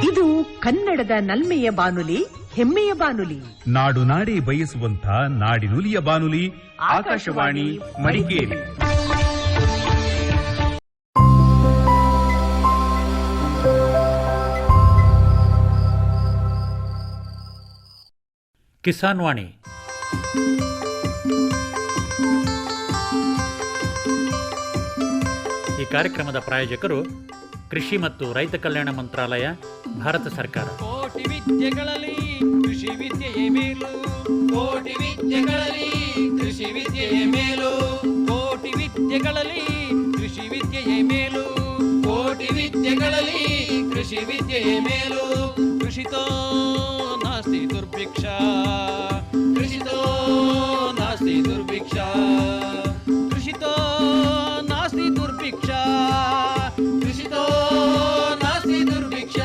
ಇದು ಕನ್ನಡದ ನಲ್ಮೆಯ ಬಾನುಲಿ, ಹೆಮ್ಮೆಯ ಬಾನುಲಿ. ನಾಡು ನಾಡಿ ಬಯಸುವಂತ ನಾಡಿನುಲಿಯ ಬಾನುಲಿ ಆಕಾಶವಾಣಿ ಮಡಿಕೇರಿ. ಕಿಸಾನ್ ವಾಣಿ. ಈ ಕಾರ್ಯಕ್ರಮದ ಪ್ರಾಯೋಜಕರು ಕೃಷಿ ಮತ್ತು ರೈತ ಕಲ್ಯಾಣ ಮಂತ್ರಾಲಯ, ಭಾರತ ಸರ್ಕಾರ. ಕೋಟಿ ವಿದ್ಯೆಗಳಲ್ಲಿ ಕೃಷಿ ವಿದ್ಯೆಯೇ ಮೇಲು, ಕೋಟಿ ವಿದ್ಯೆಗಳಲ್ಲಿ ಕೃಷಿ ವಿದ್ಯೆಯೇ ಮೇಲು, ಕೋಟಿ ವಿದ್ಯೆಗಳಲ್ಲಿ ಕೃಷಿ ವಿದ್ಯೆಯೇ ಮೇಲು, ಕೋಟಿ ವಿದ್ಯೆಗಳಲ್ಲಿ ಕೃಷಿ ವಿದ್ಯೆಯೇ ಮೇಲು. ಕೃಷಿತೋ ನಾಸ್ತಿ ದುರ್ಭಿಕ್ಷ, ಕೃಷಿತೋ ನಾಸ್ತಿ ದುರ್ಭಿಕ್ಷ, ಕೃಷಿತೋ ನಾಸ್ತಿ ದುರ್ಭಿಕ್ಷ, ಕೃಷಿತೋ ನಾಸ್ತಿ ದುರ್ಭಿಕ್ಷ.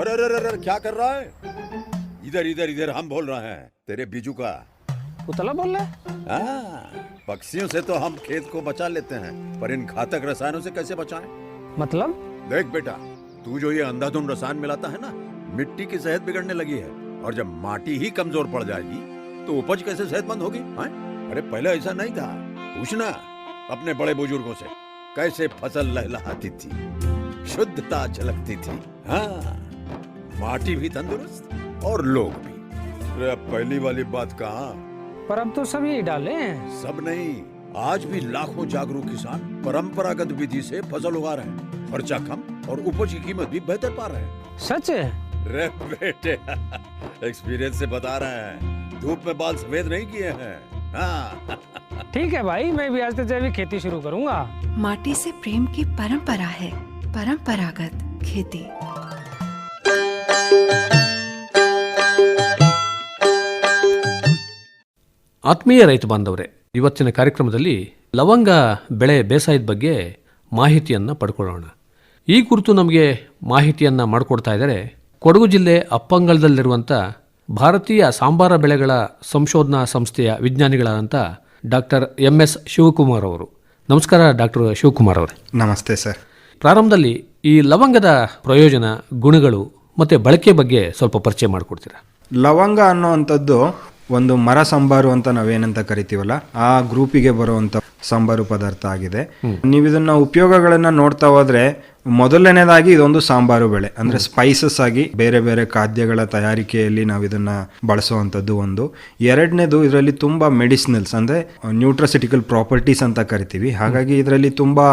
अरे अरे अरे क्या कर रहा है? इधर इधर इधर हम बोल रहे हैं तेरे बीजू का. उतला बोल रहा है? हाँ, पक्षियों से तो हम खेत को बचा लेते हैं, पर इन घातक रसायनों से कैसे बचाएं? मतलब? देख बेटा, तू जो ये अंधाधुंध रसायन मिलाता है ना, मिट्टी की सेहत बिगड़ने लगी है. और जब माटी ही कमजोर पड़ जाएगी तो उपज कैसे सेहतमंद होगी? अरे पहले ऐसा नहीं था. पूछना अपने बड़े बुजुर्गों से, कैसे फसल लहलहाती थी, शुद्धता झलकती थी. हाँ, माटी भी तंदुरुस्त और लोग भी. अरे पहली वाली बात कहाँ? पर अब तो सब यही डाले हैं. सब नहीं, आज भी लाखों जागरूक किसान परंपरागत विधि से फसल उगा रहे हैं. खर्चा कम और उपज की कीमत भी बेहतर पा रहे हैं. सच है? रे बेटे, एक्सपीरियंस से बता रहे हैं. धूप में बाल सफेद नहीं किए हैं. हाँ. ठीक है भाई, मैं भी आज से जैविक खेती शुरू करूंगा. माटी से प्रेम की परंपरा है, परंपरागत खेती. ಆತ್ಮೀಯ ರೈತ ಬಾಂಧವರೇ, ಇವತ್ತಿನ ಕಾರ್ಯಕ್ರಮದಲ್ಲಿ ಲವಂಗ ಬೆಳೆ ಬೇಸಾಯದ ಬಗ್ಗೆ ಮಾಹಿತಿಯನ್ನು ಪಡ್ಕೊಳ್ಳೋಣ. ಈ ಕುರಿತು ನಮಗೆ ಮಾಹಿತಿಯನ್ನು ಮಾಡಿಕೊಡ್ತಾ ಇದ್ದಾರೆ ಕೊಡಗು ಜಿಲ್ಲೆ ಅಪ್ಪಂಗಲದಲ್ಲಿರುವಂಥ ಭಾರತೀಯ ಸಾಂಬಾರ ಬೆಳೆಗಳ ಸಂಶೋಧನಾ ಸಂಸ್ಥೆಯ ವಿಜ್ಞಾನಿಗಳಾದಂಥ ಡಾಕ್ಟರ್ MS ಶಿವಕುಮಾರ್ ಅವರು. ನಮಸ್ಕಾರ ಡಾಕ್ಟರ್ ಶಿವಕುಮಾರ್ ಅವರೇ. ನಮಸ್ತೆ ಸರ್. ಪ್ರಾರಂಭದಲ್ಲಿ ಈ ಲವಂಗದ ಪ್ರಯೋಜನ, ಗುಣಗಳು ಮತ್ತು ಬಳಕೆ ಬಗ್ಗೆ ಸ್ವಲ್ಪ ಪರಿಚಯ ಮಾಡಿಕೊಡ್ತೀರಾ? ಲವಂಗ ಅನ್ನೋವಂಥದ್ದು ಒಂದು ಮರ ಸಾಂಬಾರು ಅಂತ ನಾವೇನಂತ ಕರಿತೀವಲ್ಲ, ಆ ಗ್ರೂಪಿಗೆ ಬರುವಂಥ ಸಾಂಬಾರು ಪದಾರ್ಥ ಆಗಿದೆ. ನೀವು ಇದನ್ನ ಉಪಯೋಗಗಳನ್ನ ನೋಡ್ತಾ ಹೋದ್ರೆ, ಮೊದಲನೇದಾಗಿ ಇದೊಂದು ಸಾಂಬಾರು ಬೆಳೆ, ಅಂದ್ರೆ ಸ್ಪೈಸಸ್ ಆಗಿ ಬೇರೆ ಬೇರೆ ಖಾದ್ಯಗಳ ತಯಾರಿಕೆಯಲ್ಲಿ ನಾವು ಇದನ್ನ ಬಳಸುವಂಥದ್ದು ಒಂದು. ಎರಡನೇದು, ಇದರಲ್ಲಿ ತುಂಬಾ ಮೆಡಿಸಿನಲ್ಸ್ ಅಂದ್ರೆ ನ್ಯೂಟ್ರಸಿಟಿಕಲ್ ಪ್ರಾಪರ್ಟೀಸ್ ಅಂತ ಕರಿತೀವಿ. ಹಾಗಾಗಿ ಇದರಲ್ಲಿ ತುಂಬಾ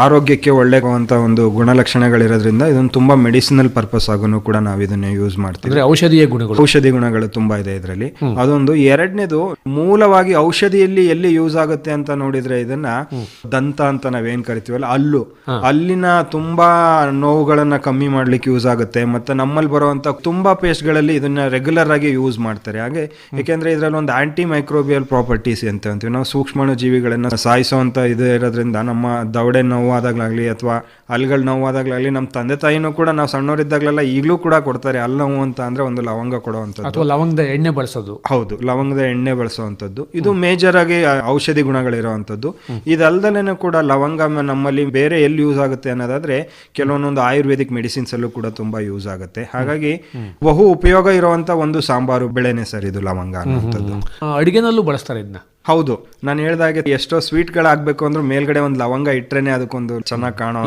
ಆರೋಗ್ಯಕ್ಕೆ ಒಳ್ಳೆಯಂತ ಒಂದು ಗುಣಲಕ್ಷಣಗಳಿರೋದ್ರಿಂದ ಇದನ್ನು ತುಂಬಾ ಮೆಡಿಸಿನಲ್ ಪರ್ಪಸ್ ಆಗೂ ಕೂಡ ನಾವು ಇದನ್ನ ಯೂಸ್ ಮಾಡ್ತೀವಿ. ಔಷಧಿ ಗುಣಗಳು ತುಂಬಾ ಇದೆ ಇದರಲ್ಲಿ, ಅದೊಂದು. ಎರಡನೇದು, ಮೂಲವಾಗಿ ಔಷಧಿಯಲ್ಲಿ ಎಲ್ಲಿ ಯೂಸ್ ಆಗುತ್ತೆ ಅಂತ ನೋಡಿದ್ರೆ ಇದನ್ನ ದಂತ ಅಂತ ನಾವೇನ್ ಕರಿತೀವಲ್ಲ, ಅಲ್ಲಿನ ತುಂಬಾ ನೋವುಗಳನ್ನ ಕಮ್ಮಿ ಮಾಡ್ಲಿಕ್ಕೆ ಯೂಸ್ ಆಗುತ್ತೆ. ಮತ್ತೆ ನಮ್ಮಲ್ಲಿ ಬರುವಂತ ತುಂಬಾ ಪೇಸ್ಟ್ ಗಳಲ್ಲಿ ಇದನ್ನ ರೆಗ್ಯುಲರ್ ಆಗಿ ಯೂಸ್ ಮಾಡ್ತಾರೆ. ಹಾಗೆ ಯಾಕೆಂದ್ರೆ ಇದರಲ್ಲಿ ಒಂದು ಆಂಟಿ ಮೈಕ್ರೋಬಿಯಲ್ ಪ್ರಾಪರ್ಟೀಸ್ ಅಂತ ಅಂತೀವಿ ನಾವು. ಸೂಕ್ಷ್ಮಾಣು ಜೀವಿಗಳನ್ನ ಸಾಯಿಸುವಂತ ಇದು ಇರೋದ್ರಿಂದ ನಮ್ಮ ದವಡೆ ನೋವಾದಾಗ್ಲಾಗ್ಲಿ ಅಥವಾ ಹಲ್ಗಳು ನೋವಾದಾಗ್ಲಾಗ್ಲಿ, ನಮ್ಮ ತಂದೆ ತಾಯಿನೂ ಕೂಡ ನಾವು ಸಣ್ಣವರಿದ್ದಾಗಲೆಲ್ಲ ಈಗಲೂ ಕೂಡ ಕೊಡ್ತಾರೆ. ಹಲ್ಲು ನೋವು ಅಂತ ಅಂದ್ರೆ ಒಂದು ಲವಂಗ ಕೊಡುವಂಥದ್ದು, ಲವಂಗದ ಎಣ್ಣೆ ಬಳಸೋದು. ಹೌದು, ಲವಂಗದ ಎಣ್ಣೆ ಬಳಸುವಂಥದ್ದು. ಇದು ಮೇಜರ್ ಆಗಿ ಔಷಧಿ ಗುಣಗಳಿರುವಂಥದ್ದು. ಇದಲ್ದಲೇನು ಕೂಡ ಲವಂಗ ನಮ್ಮಲ್ಲಿ ಬೇರೆ ಎಲ್ಲಿ ಯೂಸ್ ಆಗುತ್ತೆ ಅನ್ನೋದಾದ್ರೆ ಕೆಲವೊಂದೊಂದು ಆಯುರ್ವೇದಿಕ್ ಮೆಡಿಸಿನ್ಸ್ ಅಲ್ಲೂ ಕೂಡ ತುಂಬಾ ಯೂಸ್ ಆಗುತ್ತೆ. ಹಾಗಾಗಿ ಬಹು ಉಪಯೋಗ ಇರುವಂತ ಒಂದು ಸಾಂಬಾರು ಬೆಳೆನೆ ಸರ್ ಇದು ಲವಂಗ ಅನ್ನುವಂಥದ್ದು. ಅಡಿಗೆನಲ್ಲೂ ಬಳಸ್ತಾರೆ ಇದನ್ನ. ಹೌದು, ನಾನು ಹೇಳ್ದಾಗೆ ಎಷ್ಟೋ ಸ್ವೀಟ್ಗಳಾಗಬೇಕು ಅಂದ್ರೆ ಮೇಲ್ಗಡೆ ಒಂದು ಲವಂಗ ಇಟ್ರೇನೆ ಅದಕ್ಕೊಂದು ಚೆನ್ನಾಗಿ ಕಾಣೋ.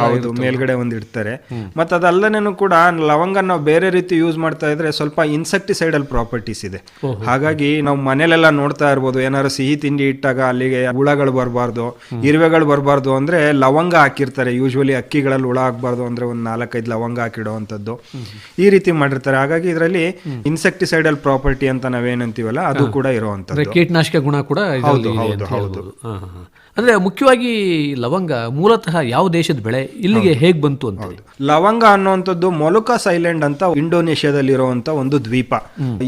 ಹೌದು, ಮೇಲ್ಗಡೆ ಒಂದು ಇಡ್ತಾರೆ. ಮತ್ತೆ ಅದಲ್ಲದೇನು ಕೂಡ ಲವಂಗ ನಾವು ಬೇರೆ ರೀತಿ ಯೂಸ್ ಮಾಡ್ತಾ ಇದ್ರೆ ಸ್ವಲ್ಪ ಇನ್ಸೆಕ್ಟಿಸೈಡಲ್ ಪ್ರಾಪರ್ಟೀಸ್ ಇದೆ. ಹಾಗಾಗಿ ನಾವು ಮನೇಲೆಲ್ಲ ನೋಡ್ತಾ ಇರ್ಬೋದು, ಏನಾದ್ರು ಸಿಹಿ ತಿಂಡಿ ಇಟ್ಟಾಗ ಅಲ್ಲಿಗೆ ಹುಳಗಳು ಬರಬಾರ್ದು, ಇರುವೆಗಳು ಬರಬಾರ್ದು ಅಂದ್ರೆ ಲವಂಗ ಹಾಕಿರ್ತಾರೆ. ಯೂಶುವಲಿ ಅಕ್ಕಿಗಳಲ್ಲಿ ಹುಳ ಆಗ್ಬಾರ್ದು ಅಂದ್ರೆ ಒಂದು 4-5 ಲವಂಗ ಹಾಕಿಡುವಂಥದ್ದು ಈ ರೀತಿ ಮಾಡಿರ್ತಾರೆ. ಹಾಗಾಗಿ ಇದರಲ್ಲಿ ಇನ್ಸೆಕ್ಟಿಸೈಡಲ್ ಪ್ರಾಪರ್ಟಿ ಅಂತ ನಾವೇನಂತೀವಲ್ಲ ಅದು ಕೂಡ ಇರುವಂತದ್ದು. ಕೀಟನಾಶಕ ಗುಣ ಕೂಡ. ಹೌದು ಹೌದು ಹೌದು. ಅಂದ್ರೆ ಮುಖ್ಯವಾಗಿ ಲವಂಗ ಮೂಲತಃ ಯಾವ ದೇಶದ ಬೆಳೆ, ಇಲ್ಲಿಗೆ ಹೇಗೆ ಬಂತು ಅಂತ? ಲವಂಗ ಅನ್ನುವಂಥದ್ದು ಮೊಲುಕಾಸ್ ಐಲ್ಯಾಂಡ್ ಅಂತ ಇಂಡೋನೇಷ್ಯಾದಲ್ಲಿರುವಂತ ಒಂದು ದ್ವೀಪ.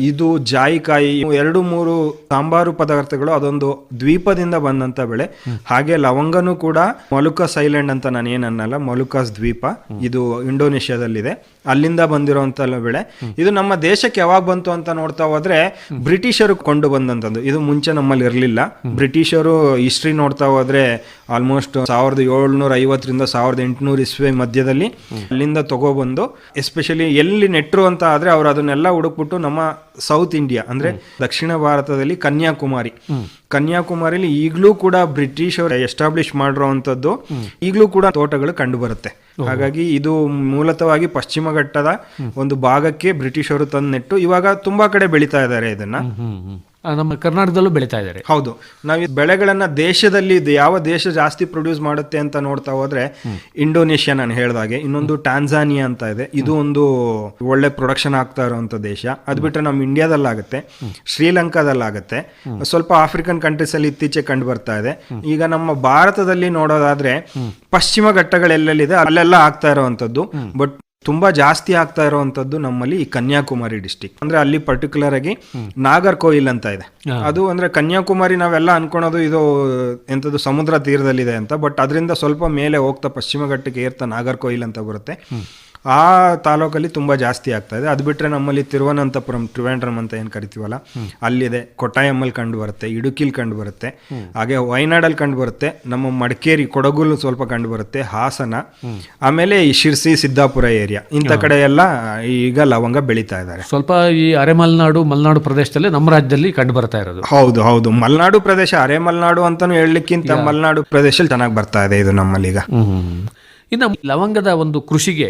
ಇದು ಜಾಯಿಕಾಯಿ 2-3 ಸಾಂಬಾರು ಪದಾರ್ಥಗಳು ಅದೊಂದು ದ್ವೀಪದಿಂದ ಬಂದಂತ ಬೆಳೆ. ಹಾಗೆ ಲವಂಗನೂ ಕೂಡ ಮೊಲುಕಾಸ್ ಐಲ್ಯಾಂಡ್ ಅಂತ ನಾನು ಏನನ್ನಲ್ಲ, ಮೊಲುಕಾಸ್ ದ್ವೀಪ ಇದು ಇಂಡೋನೇಷ್ಯಾದಲ್ಲಿದೆ, ಅಲ್ಲಿಂದ ಬಂದಿರುವಂತ ಬೆಳೆ. ಇದು ನಮ್ಮ ದೇಶಕ್ಕೆ ಯಾವಾಗ ಬಂತು ಅಂತ ನೋಡ್ತಾ ಹೋದ್ರೆ ಬ್ರಿಟಿಷರು ಕೊಂಡು ಬಂದಂತದ್ದು. ಇದು ಮುಂಚೆ ನಮ್ಮಲ್ಲಿ ಇರಲಿಲ್ಲ. ಬ್ರಿಟಿಷರು ಹಿಸ್ಟ್ರಿ ನೋಡ್ತಾ ಹೋದ್ರೆ ಆಲ್ಮೋಸ್ಟ್ 1750ರಿಂದ 1800 ಇಸ್ವಿ ಮಧ್ಯದಲ್ಲಿ ಅಲ್ಲಿಂದ ತಗೊಬಂದು ಎಸ್ಪೆಷಲಿ ಎಲ್ಲಿ ನೆಟ್ರು ಅಂತ ಆದ್ರೆ ಅವ್ರು ಅದನ್ನೆಲ್ಲ ಹುಡುಕ್ಬಿಟ್ಟು ನಮ್ಮ ಸೌತ್ ಇಂಡಿಯಾ ಅಂದ್ರೆ ದಕ್ಷಿಣ ಭಾರತದಲ್ಲಿ ಕನ್ಯಾಕುಮಾರಿಲಿ ಈಗಲೂ ಕೂಡ ಬ್ರಿಟಿಷ್ ಅವರು ಎಸ್ಟಾಬ್ಲಿಷ್ ಮಾಡಿರುವಂತದ್ದು ಈಗಲೂ ಕೂಡ ತೋಟಗಳು ಕಂಡು ಬರುತ್ತೆ. ಹಾಗಾಗಿ ಇದು ಮೂಲತಃವಾಗಿ ಪಶ್ಚಿಮ ಘಟ್ಟದ ಒಂದು ಭಾಗಕ್ಕೆ ಬ್ರಿಟಿಷರು ತಂದು ನೆಟ್ಟು ಇವಾಗ ತುಂಬಾ ಕಡೆ ಬೆಳೀತಾ ಇದ್ದಾರೆ ಇದನ್ನ. ನಮ್ಮ ಕರ್ನಾಟಕದಲ್ಲೂ ಬೆಳೀತಾ ಇದ್ದಾರೆ. ಹೌದು, ನಾವು ಈ ಬೆಳೆಗಳನ್ನ ದೇಶದಲ್ಲಿ ಯಾವ ದೇಶ ಜಾಸ್ತಿ ಪ್ರೊಡ್ಯೂಸ್ ಮಾಡುತ್ತೆ ಅಂತ ನೋಡ್ತಾ ಹೋದ್ರೆ ಇಂಡೋನೇಷ್ಯಾ ನಾನು ಹೇಳ್ದಾಗೆ, ಇನ್ನೊಂದು ಟ್ಯಾನ್ಸಾನಿಯಾ ಅಂತ ಇದೆ, ಇದು ಒಂದು ಒಳ್ಳೆ ಪ್ರೊಡಕ್ಷನ್ ಆಗ್ತಾ ಇರುವಂತ ದೇಶ. ಅದ್ ಬಿಟ್ರೆ ನಮ್ಮ ಇಂಡಿಯಾದಲ್ಲಾಗುತ್ತೆ, ಶ್ರೀಲಂಕಾದಲ್ಲಾಗುತ್ತೆ, ಸ್ವಲ್ಪ ಆಫ್ರಿಕನ್ ಕಂಟ್ರೀಸ್ ಅಲ್ಲಿ ಇತ್ತೀಚೆಗೆ ಕಂಡು ಬರ್ತಾ ಇದೆ. ಈಗ ನಮ್ಮ ಭಾರತದಲ್ಲಿ ನೋಡೋದಾದ್ರೆ ಪಶ್ಚಿಮ ಘಟ್ಟಗಳೆಲ್ಲಿದೆ ಅಲ್ಲೆಲ್ಲ ಆಗ್ತಾ ಇರುವಂತದ್ದು. ಬಟ್ ತುಂಬಾ ಜಾಸ್ತಿ ಆಗ್ತಾ ಇರುವಂತದ್ದು ನಮ್ಮಲ್ಲಿ ಈ ಕನ್ಯಾಕುಮಾರಿ ಡಿಸ್ಟಿಕ್. ಅಂದ್ರೆ ಅಲ್ಲಿ ಪರ್ಟಿಕ್ಯುಲರ್ ಆಗಿ ನಾಗರ್ಕೋಯಿಲ್ ಅಂತ ಇದೆ. ಅದು ಅಂದ್ರೆ ಕನ್ಯಾಕುಮಾರಿ ನಾವೆಲ್ಲ ಅನ್ಕೊಳೋದು ಇದು ಎಂತದ್ದು ಸಮುದ್ರ ತೀರದಲ್ಲಿದೆ ಅಂತ, ಬಟ್ ಅದರಿಂದ ಸ್ವಲ್ಪ ಮೇಲೆ ಹೋಗ್ತಾ ಪಶ್ಚಿಮ ಘಟ್ಟಕ್ಕೆ ಏರ್ತಾ ನಾಗರ್ಕೋಯಿಲ್ ಅಂತ ಬರುತ್ತೆ. ಆ ತಾಲೂಕಲ್ಲಿ ತುಂಬಾ ಜಾಸ್ತಿ ಆಗ್ತಾ ಇದೆ. ಅದು ಬಿಟ್ರೆ ನಮ್ಮಲ್ಲಿ ತಿರುವನಂತಪುರಂ, ಟ್ರಿವಾಂಡ್ರಮ್ ಅಂತ ಏನ್ ಕರಿತೀವಲ್ಲ ಅಲ್ಲಿದೆ, ಕೊಟ್ಟಾಯಮ್ಮಲ್ಲಿ ಕಂಡು ಬರುತ್ತೆ, ಇಡುಕಿಲ್ ಕಂಡು ಬರುತ್ತೆ, ಹಾಗೆ ವಯನಾಡಲ್ಲಿ ಕಂಡು ಬರುತ್ತೆ, ನಮ್ಮ ಮಡಿಕೇರಿ ಕೊಡಗುಲು ಸ್ವಲ್ಪ ಕಂಡು ಬರುತ್ತೆ, ಹಾಸನ, ಆಮೇಲೆ ಈ ಶಿರ್ಸಿ ಸಿದ್ದಾಪುರ ಏರಿಯಾ ಇಂಥ ಕಡೆ ಎಲ್ಲ ಈಗ ಲವಂಗ ಬೆಳೀತಾ ಇದ್ದಾರೆ. ಸ್ವಲ್ಪ ಈ ಮಲೆನಾಡು ಪ್ರದೇಶದಲ್ಲಿ ನಮ್ಮ ರಾಜ್ಯದಲ್ಲಿ ಕಂಡು ಬರ್ತಾ ಇರೋದು. ಹೌದು, ಮಲೆನಾಡು ಪ್ರದೇಶ, ಮಲೆನಾಡು ಅಂತಾನು ಹೇಳಲಿಕ್ಕಿಂತ ಮಲೆನಾಡು ಪ್ರದೇಶದಲ್ಲಿ ಚೆನ್ನಾಗಿ ಬರ್ತಾ ಇದೆ ಇದು ನಮ್ಮಲ್ಲೀಗ. ಇನ್ನು ಲವಂಗದ ಒಂದು ಕೃಷಿಗೆ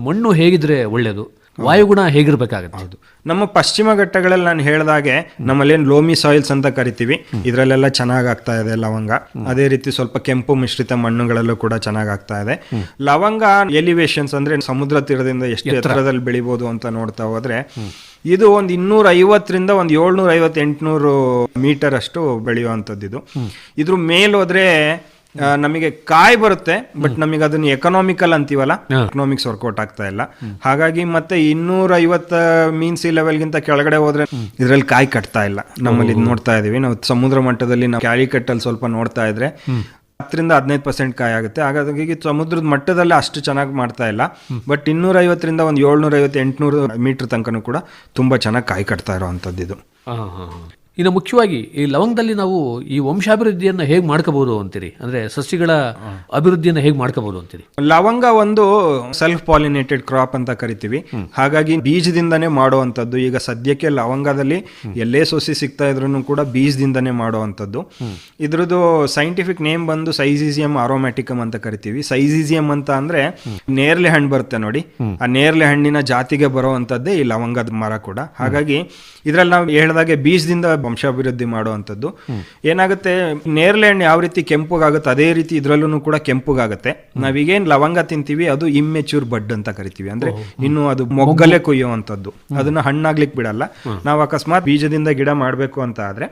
ಮಣ್ಣು ಹೇಗಿದ್ರೆ ಒಳ್ಳೇದು, ವಾಯುಗುಣ ಹೇಗಿರ್ಬೇಕಾಗುತ್ತೆ? ಹೌದು, ನಮ್ಮ ಪಶ್ಚಿಮ ಘಟ್ಟಗಳಲ್ಲಿ ನಾನು ಹೇಳ್ದಾಗೆ ನಮ್ಮಲ್ಲೇನು ಲೋಮಿ ಸಾಯಿಲ್ಸ್ ಅಂತ ಕರಿತೀವಿ, ಇದರಲ್ಲೆಲ್ಲ ಚೆನ್ನಾಗಿ ಆಗ್ತಾ ಇದೆ ಲವಂಗ. ಅದೇ ರೀತಿ ಸ್ವಲ್ಪ ಕೆಂಪು ಮಿಶ್ರಿತ ಮಣ್ಣುಗಳಲ್ಲೂ ಕೂಡ ಚೆನ್ನಾಗಿ ಆಗ್ತಾ ಇದೆ ಲವಂಗ. ಎಲಿವೇಶನ್ಸ್ ಅಂದ್ರೆ ಸಮುದ್ರ ತೀರದಿಂದ ಎಷ್ಟು ಎತ್ತರದಲ್ಲಿ ಬೆಳಿಬಹುದು ಅಂತ ನೋಡ್ತಾ ಹೋದ್ರೆ ಇದು ಒಂದು 250ರಿಂದ ಒಂದು 750-800 ಮೀಟರ್ ಅಷ್ಟು ಬೆಳೆಯುವಂಥದ್ದು. ಇದ್ರ ಮೇಲೋದ್ರೆ ನಮಗೆ ಕಾಯಿ ಬರುತ್ತೆ, ಬಟ್ ನಮಗೆ ಅದನ್ನ ಎಕನಾಮಿಕಲ್ ಅಂತೀವಲ್ಲ, ಎಕನಾಮಿಕ್ಸ್ ವರ್ಕೌಟ್ ಆಗ್ತಾ ಇಲ್ಲ. ಹಾಗಾಗಿ ಮತ್ತೆ 250 ಮೀನ್ ಸಿ ಲೆವೆಲ್ಗಿಂತ ಕೆಳಗಡೆ ಹೋದ್ರೆ ಇದ್ರಲ್ಲಿ ಕಾಯಿ ಕಟ್ತಾ ಇಲ್ಲ. ನಮ್ಮಲ್ಲಿ ನೋಡ್ತಾ ಇದೀವಿ ನಾವು ಸಮುದ್ರ ಮಟ್ಟದಲ್ಲಿ ನಾವು ಕ್ಯಾಲಿಕಟ್ಟಲ್ಲಿ ಸ್ವಲ್ಪ ನೋಡ್ತಾ ಇದ್ರೆ 10-15% ಕಾಯಿ ಆಗುತ್ತೆ. ಹಾಗಾಗಿ ಸಮುದ್ರದ ಮಟ್ಟದಲ್ಲಿ ಅಷ್ಟು ಚೆನ್ನಾಗಿ ಮಾಡ್ತಾ ಇಲ್ಲ, ಬಟ್ 250ರಿಂದ ಒಂದು 750-800 ಮೀಟರ್ ತನಕನೂ ಕೂಡ ತುಂಬಾ ಚೆನ್ನಾಗಿ ಕಾಯಿ ಕಟ್ತಾ ಇರೋವಂಥದ್ದು ಇದು. ಇನ್ನು ಮುಖ್ಯವಾಗಿ ಈ ಲವಂಗದಲ್ಲಿ ನಾವು ಈ ವಂಶಾಭಿವೃದ್ಧಿಯನ್ನು ಹೇಗೆ ಮಾಡ್ಕೋಬಹುದು ಅಂತೀರಿ? ಅಂದ್ರೆ ಸಸ್ಯಗಳ ಅಭಿವೃದ್ಧಿಯನ್ನು ಹೇಗೆ ಮಾಡ್ಕೋಬಹುದು ಅಂತೀರಿ? ಲವಂಗ ಒಂದು ಸೆಲ್ಫ್ ಪಾಲಿನೇಟೆಡ್ ಕ್ರಾಪ್ ಅಂತ ಕರಿತೀವಿ. ಹಾಗಾಗಿ ಬೀಜದಿಂದನೇ ಮಾಡುವಂಥದ್ದು. ಈಗ ಸದ್ಯಕ್ಕೆ ಲವಂಗದಲ್ಲಿ ಎಲ್ಲೇ ಸೊಸಿ ಸಿಗ್ತಾ ಇದ್ರೂ ಕೂಡ ಬೀಜದಿಂದನೇ ಮಾಡುವಂಥದ್ದು. ಇದ್ರದ್ದು ಸೈಂಟಿಫಿಕ್ ನೇಮ್ ಬಂದು ಸೈಜಿಸಿಯಂ ಆರೋಮ್ಯಾಟಿಕಮ್ ಅಂತ ಕರಿತೀವಿ. ಸೈಜಿಸಿಯಂ ಅಂತ ಅಂದ್ರೆ ನೇರಳೆ ಹಣ್ಣು ಬರುತ್ತೆ ನೋಡಿ, ಆ ನೇರಳೆ ಹಣ್ಣಿನ ಜಾತಿಗೆ ಬರುವಂತದ್ದೇ ಈ ಲವಂಗದ ಮರ ಕೂಡ. ಹಾಗಾಗಿ ಇದ್ರಲ್ಲಿ ನಾವು ಹೇಳಿದಾಗೆ ಬೀಜದಿಂದ ವಂಶಾಭಿವೃದ್ಧಿ ಮಾಡುವಂಥದ್ದು. ಏನಾಗುತ್ತೆ, ನೇರಳೆ ಹಣ್ಣು ಯಾವ ರೀತಿ ಕೆಂಪುಗಾಗುತ್ತೆ ಅದೇ ರೀತಿ ಇದ್ರಲ್ಲೂ ಕೂಡ ಕೆಂಪುಗಾಗುತ್ತೆ. ನಾವೀಗೇನ್ ಲವಂಗ ತಿಂತೀವಿ ಅದು ಇಮ್ಮೆಚ್ಯೂರ್ ಬಡ್ ಅಂತ ಕರಿತೀವಿ. ಅಂದ್ರೆ ಇನ್ನು ಅದು ಮೊಗ್ಗಲೆ ಕೊಯ್ಯುವಂಥದ್ದು, ಅದನ್ನ ಹಣ್ಣಾಗ್ಲಿಕ್ಕೆ ಬಿಡಲ್ಲ. ನಾವು ಅಕಸ್ಮಾತ್ ಬೀಜದಿಂದ ಗಿಡ ಮಾಡ್ಬೇಕು ಅಂತ ಆದ್ರೆ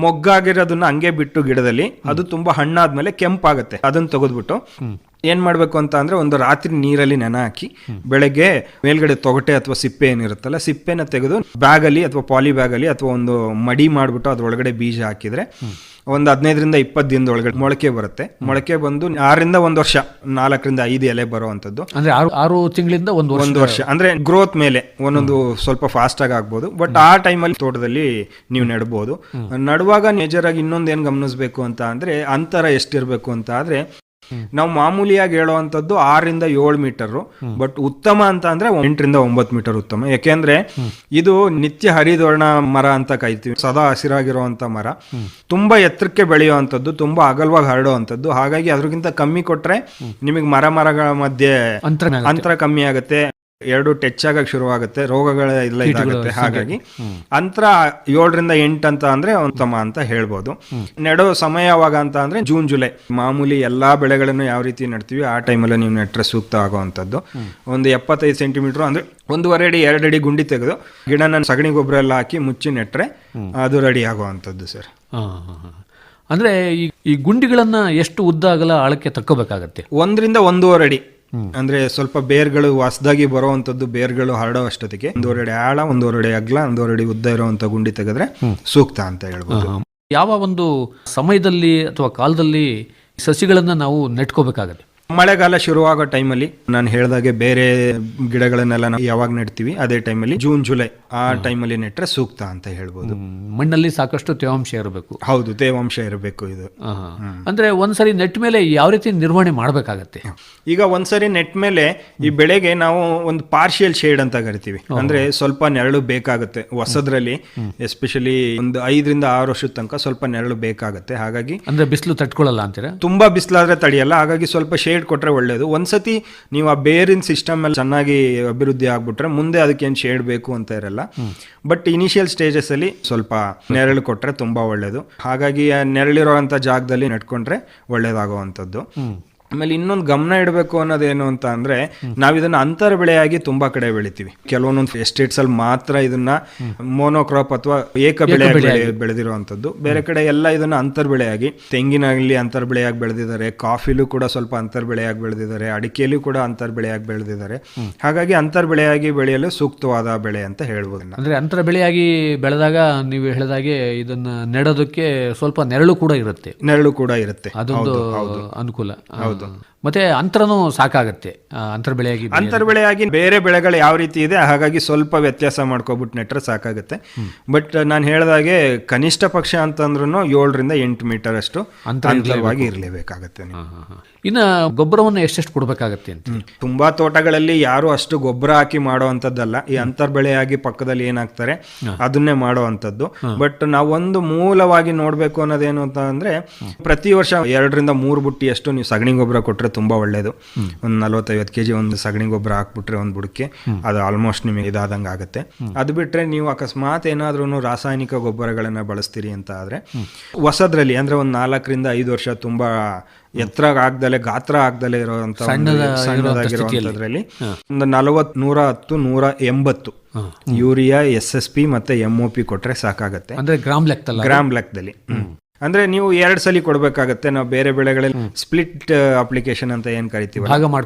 ಮೊಗ್ಗಾಗಿರೋದನ್ನ ಹಂಗೆ ಬಿಟ್ಟು ಗಿಡದಲ್ಲಿ ಅದು ತುಂಬಾ ಹಣ್ಣಾದ್ಮೇಲೆ ಕೆಂಪಾಗುತ್ತೆ. ಅದನ್ನ ತೆಗೆದ್ಬಿಟ್ಟು ಏನ್ ಮಾಡ್ಬೇಕು ಅಂತ ಅಂದ್ರೆ ಒಂದು ರಾತ್ರಿ ನೀರಲ್ಲಿ ನೆನ ಹಾಕಿ ಬೆಳಗ್ಗೆ ಮೇಲ್ಗಡೆ ತೊಗಟೆ ಅಥವಾ ಸಿಪ್ಪೆ ಏನಿರುತ್ತಲ್ಲ ಸಿಪ್ಪೆನ ತೆಗೆದು ಬ್ಯಾಗಲ್ಲಿ ಅಥವಾ ಪಾಲಿ ಬ್ಯಾಗಲ್ಲಿ ಅಥವಾ ಒಂದು ಮಡಿ ಮಾಡ್ಬಿಟ್ಟು ಅದ್ರೊಳಗಡೆ ಬೀಜ ಹಾಕಿದ್ರೆ ಒಂದು 15ರಿಂದ 20 ದಿನದೊಳಗಡೆ ಮೊಳಕೆ ಬರುತ್ತೆ. ಮೊಳಕೆ ಬಂದು 6ರಿಂದ 1 ವರ್ಷ, 4ರಿಂದ 5 ಎಲೆ ಬರುವಂತದ್ದು. ಅಂದ್ರೆ 6 ತಿಂಗಳಿಂದ ಒಂದು ವರ್ಷ ಅಂದ್ರೆ ಗ್ರೋತ್ ಮೇಲೆ ಒಂದೊಂದು ಸ್ವಲ್ಪ ಫಾಸ್ಟ್ ಆಗಿ ಆಗ್ಬೋದು. ಬಟ್ ಆ ಟೈಮಲ್ಲಿ ತೋಟದಲ್ಲಿ ನೀವು ನೆಡ್ಬೋದು. ನಡುವಾಗ ಮೇಜರ್ ಆಗಿ ಇನ್ನೊಂದು ಏನ್ ಗಮನಿಸಬೇಕು ಅಂತ ಅಂದ್ರೆ ಅಂತರ ಎಷ್ಟಿರ್ಬೇಕು ಅಂತ ಆದ್ರೆ ನಾವು ಮಾಮೂಲಿಯಾಗಿ ಹೇಳುವಂತದ್ದು 6ರಿಂದ 7 ಮೀಟರ್, ಬಟ್ ಉತ್ತಮ ಅಂತ ಅಂದ್ರೆ 8ರಿಂದ 9 ಮೀಟರ್ ಉತ್ತಮ. ಯಾಕೆಂದ್ರೆ ಇದು ನಿತ್ಯ ಹರಿದವರ್ಣ ಮರ ಅಂತ ಕರಿತೀವಿ, ಸದಾ ಹಸಿರಾಗಿರುವಂತ ಮರ, ತುಂಬಾ ಎತ್ತರಕ್ಕೆ ಬೆಳೆಯುವಂತದ್ದು, ತುಂಬಾ ಅಗಲವಾಗಿ ಹರಡುವಂತದ್ದು. ಹಾಗಾಗಿ ಅದ್ರಗಿಂತ ಕಮ್ಮಿ ಕೊಟ್ರೆ ನಿಮಗೆ ಮರಗಳ ಮಧ್ಯೆ ಅಂತರ ಕಮ್ಮಿ ಆಗುತ್ತೆ, ಎರಡು ಟಚ್ ಆಗಕ್ಕೆ ಶುರುವಾಗುತ್ತೆ, ರೋಗಗಳ ಎಲ್ಲ ಇದಾಗುತ್ತೆ. ಹಾಗಾಗಿ ಅಂತರ 7ರಿಂದ 8 ಅಂತ ಅಂದ್ರೆ ಉತ್ತಮ ಅಂತ ಹೇಳ್ಬೋದು. ನೆಡೋ ಸಮಯ ಯಾವಾಗ ಅಂತ ಅಂದ್ರೆ ಜೂನ್ ಜುಲೈ. ಮಾಮೂಲಿ ಎಲ್ಲಾ ಬೆಳೆಗಳನ್ನು ಯಾವ ರೀತಿ ನೆಡ್ತೀವಿ ಆ ಟೈಮಲ್ಲಿ ನೀವು ನೆಟ್ರೆ ಸೂಕ್ತ ಆಗುವಂಥದ್ದು. ಒಂದು 75 ಸೆಂಟಿಮೀಟರ್ ಅಂದ್ರೆ 1.5 ಅಡಿ 2 ಅಡಿ ಗುಂಡಿ ತೆಗೆದು ಗಿಡನ ಸಗಣಿ ಗೊಬ್ಬರ ಎಲ್ಲ ಹಾಕಿ ಮುಚ್ಚಿ ನೆಟ್ರೆ ಅದು ರೆಡಿ ಆಗುವಂಥದ್ದು ಸರ್. ಅಂದ್ರೆ ಈ ಗುಂಡಿಗಳನ್ನ ಎಷ್ಟು ಉದ್ದ ಅಗಲ ಆಳಕ್ಕೆ ತಕ್ಕೋಬೇಕಾಗತ್ತೆ? 1-1.5 ಅಡಿ. ಅಂದ್ರೆ ಸ್ವಲ್ಪ ಬೇರ್ಗಳು ಹೊಸದಾಗಿ ಬರುವಂತದ್ದು, ಬೇರ್ಗಳು ಹರಡೋ ಅಷ್ಟೊತ್ತಿಗೆ 1.5 ಅಡಿ ಆಳ, 1.5 ಅಡಿ ಅಗಲ, 1.5 ಅಡಿ ಉದ್ದ ಇರುವಂತ ಗುಂಡಿ ತೆಗೆದ್ರೆ ಸೂಕ್ತ ಅಂತ ಹೇಳ್ಬೋದು. ಯಾವ ಒಂದು ಸಮಯದಲ್ಲಿ ಅಥವಾ ಕಾಲದಲ್ಲಿ ಸಸಿಗಳನ್ನ ನಾವು ನೆಟ್ಕೋಬೇಕಾಗತ್ತೆ? ಮಳೆಗಾಲ ಶುರುವಾಗೋ ಟೈಮಲ್ಲಿ ನಾನು ಹೇಳ್ದಾಗೆ ಬೇರೆ ಗಿಡಗಳನ್ನೆಲ್ಲ ನಾವು ಯಾವಾಗ ನೆಡ್ತೀವಿ ಅದೇ ಟೈಮಲ್ಲಿ ಜೂನ್ ಜುಲೈ ಆ ಟೈಮಲ್ಲಿ ನೆಟ್ರೆ ಸೂಕ್ತ ಅಂತ ಹೇಳ್ಬೋದು. ಮಣ್ಣಲ್ಲಿ ಸಾಕಷ್ಟು ತೇವಾಂಶ ಇರಬೇಕು. ಹೌದು, ತೇವಾಂಶ ಇರಬೇಕು ಇದು. ಅಂದ್ರೆ ಒಂದ್ಸರಿ ನೆಟ್ ಮೇಲೆ ಯಾವ ರೀತಿ ನಿರ್ವಹಣೆ ಮಾಡಬೇಕಾಗತ್ತೆ? ಈಗ ಒಂದ್ಸರಿ ನೆಟ್ ಮೇಲೆ ಈ ಬೆಳೆಗೆ ನಾವು ಒಂದು ಪಾರ್ಷಿಯಲ್ ಶೇಡ್ ಅಂತ ಕರಿತೀವಿ. ಅಂದ್ರೆ ಸ್ವಲ್ಪ ನೆರಳು ಬೇಕಾಗುತ್ತೆ. ಹೊಸದ್ರಲ್ಲಿ ಎಸ್ಪೆಷಲಿ ಒಂದು 5-6 ವರ್ಷದ ತನಕ ಸ್ವಲ್ಪ ನೆರಳು ಬೇಕಾಗುತ್ತೆ. ಹಾಗಾಗಿ ಅಂದ್ರೆ ಬಿಸಿಲು ತಟ್ಕೊಳ್ಳಲ್ಲ ಅಂತೀರಾ? ತುಂಬಾ ಬಿಸಿಲಾದ್ರೆ ತಡೆಯಲ್ಲ. ಹಾಗಾಗಿ ಸ್ವಲ್ಪ ಶೇಡ್ ಕೊಟ್ರೆ ಒಳ್ಳೇದು. ಒಂದ್ಸತಿ ನೀವು ಆ ಬೇರಿನ ಸಿಸ್ಟಮ್ ಅಲ್ಲಿ ಚೆನ್ನಾಗಿ ಅಭಿವೃದ್ಧಿ ಆಗ್ಬಿಟ್ರೆ ಮುಂದೆ ಅದಕ್ಕೇನು ಶೇಡ್ ಬೇಕು ಅಂತ ಇರಲ್ಲ. ಬಟ್ ಇನಿಷಿಯಲ್ ಸ್ಟೇಜಸ್ ಅಲ್ಲಿ ಸ್ವಲ್ಪ ನೆರಳು ಕೊಟ್ರೆ ತುಂಬಾ ಒಳ್ಳೇದು. ಹಾಗಾಗಿ ಆ ನೆರಳಿರುವಂತ ಜಾಗದಲ್ಲಿ ನೆಟ್ಕೊಂಡ್ರೆ ಒಳ್ಳೇದಾಗುವಂಥದ್ದು. ಆಮೇಲೆ ಇನ್ನೊಂದು ಗಮನ ಇಡಬೇಕು ಅನ್ನೋದೇನು ಅಂತ ಅಂದ್ರೆ, ನಾವ್ ಇದನ್ನ ಅಂತರ ಬೆಳೆಯಾಗಿ ತುಂಬಾ ಕಡೆ ಬೆಳಿತೀವಿ. ಕೆಲವೊಂದೊಂದು ಎಸ್ಟೇಟ್ಸ್ ಅಲ್ಲಿ ಮಾತ್ರ ಇದನ್ನ ಮೋನೋಕ್ರಾಪ್ ಅಥವಾ ಏಕ ಬೆಳೆ ಬೆಳೆದಿರುವಂತದ್ದು. ಬೇರೆ ಕಡೆ ಎಲ್ಲ ಇದನ್ನ ಅಂತರ್ ಬೆಳೆಯಾಗಿ, ತೆಂಗಿನಲ್ಲಿ ಅಂತರ್ ಬೆಳೆಯಾಗಿ ಬೆಳೆದಿದ್ದಾರೆ, ಕಾಫಿಲೂ ಕೂಡ ಸ್ವಲ್ಪ ಅಂತರ್ ಬೆಳೆಯಾಗಿ ಬೆಳೆದಿದ್ದಾರೆ, ಅಡಿಕೆಯಲ್ಲೂ ಕೂಡ ಅಂತರ್ ಬೆಳೆಯಾಗಿ ಬೆಳೆದಿದ್ದಾರೆ. ಹಾಗಾಗಿ ಅಂತರ್ ಬೆಳೆಯಾಗಿ ಬೆಳೆಯಲು ಸೂಕ್ತವಾದ ಬೆಳೆ ಅಂತ ಹೇಳ್ಬೋದು. ಅಂದ್ರೆ ಅಂತರ ಬೆಳೆಯಾಗಿ ಬೆಳೆದಾಗ ನೀವು ಹೇಳಿದಾಗೆ ಇದನ್ನ ನೆಡೋದಕ್ಕೆ ಸ್ವಲ್ಪ ನೆರಳು ಕೂಡ ಇರುತ್ತೆ. ಅದೊಂದು ಅನುಕೂಲ. ಮತ್ತೆ ಅಂತರನೂ ಸಾಕಾಗತ್ತೆ ಅಂತರ್ ಬೆಳೆಯಾಗಿ ಬೇರೆ ಬೆಳೆಗಳು ಯಾವ ರೀತಿ ಇದೆ ಹಾಗಾಗಿ ಸ್ವಲ್ಪ ವ್ಯತ್ಯಾಸ ಮಾಡ್ಕೊಬಿಟ್ಟು ನೆಟ್ರೆ ಸಾಕಾಗುತ್ತೆ. ಬಟ್ ನಾನು ಹೇಳಿದಾಗೆ ಕನಿಷ್ಠ ಪಕ್ಷ ಅಂತಂದ್ರೂ 7-8 ಮೀಟರ್ ಅಷ್ಟು ಅಂತರವಾಗಿ ಇರಲೇಬೇಕಾಗತ್ತೆ. ಇನ್ನು ಗೊಬ್ಬರವನ್ನು ಎಷ್ಟೆಷ್ಟು ಕೊಡಬೇಕಾಗತ್ತೆ ಅಂತ? ತುಂಬಾ ತೋಟಗಳಲ್ಲಿ ಯಾರು ಅಷ್ಟು ಗೊಬ್ಬರ ಹಾಕಿ ಮಾಡುವಂಥದ್ದಲ್ಲ. ಈ ಅಂತರ್ ಬೆಳೆಯಾಗಿ ಪಕ್ಕದಲ್ಲಿ ಏನಾಗ್ತಾರೆ ಅದನ್ನೇ ಮಾಡುವಂಥದ್ದು. ಬಟ್ ನಾವೊಂದು ಮೂಲವಾಗಿ ನೋಡ್ಬೇಕು ಅನ್ನೋದೇನು ಅಂತ ಅಂದ್ರೆ, ಪ್ರತಿ ವರ್ಷ 2-3 ಬುಟ್ಟಿಯಷ್ಟು ನೀವು ಸಗಣಿ ಗೊಬ್ಬರ ಕೊಟ್ರೆ ತುಂಬಾ ಒಳ್ಳೇದು. ಒಂದು 40-50 kg ಒಂದು ಸಗಣಿ ಗೊಬ್ಬರ ಹಾಕ್ಬಿಟ್ರೆ ಒಂದು ಬುಡಕ್ಕೆ ಅದು ಆಲ್ಮೋಸ್ಟ್ ನಿಮಗೆ ಇದಾದಂಗೆ ಆಗುತ್ತೆ. ಅದು ಬಿಟ್ರೆ ನೀವು ಅಕಸ್ಮಾತ್ ಏನಾದ್ರೂ ರಾಸಾಯನಿಕ ಗೊಬ್ಬರಗಳನ್ನ ಬಳಸ್ತೀರಿ ಅಂತ ಆದ್ರೆ, ಹೊಸದ್ರಲ್ಲಿ ಅಂದ್ರೆ ಒಂದು 4-5 ವರ್ಷ ತುಂಬಾ ಎತ್ತರ ಆಗ್ದಲೆ ಗಾತ್ರ ಆಗ್ದಲೆ ಇರುವಂತ ಸಣ್ಣದಾಗಿರುವಂತದ್ರಲ್ಲಿ ಒಂದು 40, 110, 180 ಯೂರಿಯಾ, SSP ಮತ್ತೆ MOP ಕೊಟ್ರೆ ಸಾಕಾಗತ್ತೆ. ಅಂದ್ರೆ ಗ್ರಾಮ್ ಲೆಕ್ಕದಲ್ಲಿ. ಅಂದ್ರೆ ನೀವು 2 ಸಲ ಕೊಡ್ಬೇಕಾಗತ್ತೆ. ನಾವು ಬೇರೆ ಬೆಳೆಗಳಲ್ಲಿ ಸ್ಪ್ಲಿಟ್ ಅಪ್ಲಿಕೇಶನ್ ಅಂತ ಏನ್ ಕರಿತೀವಿ,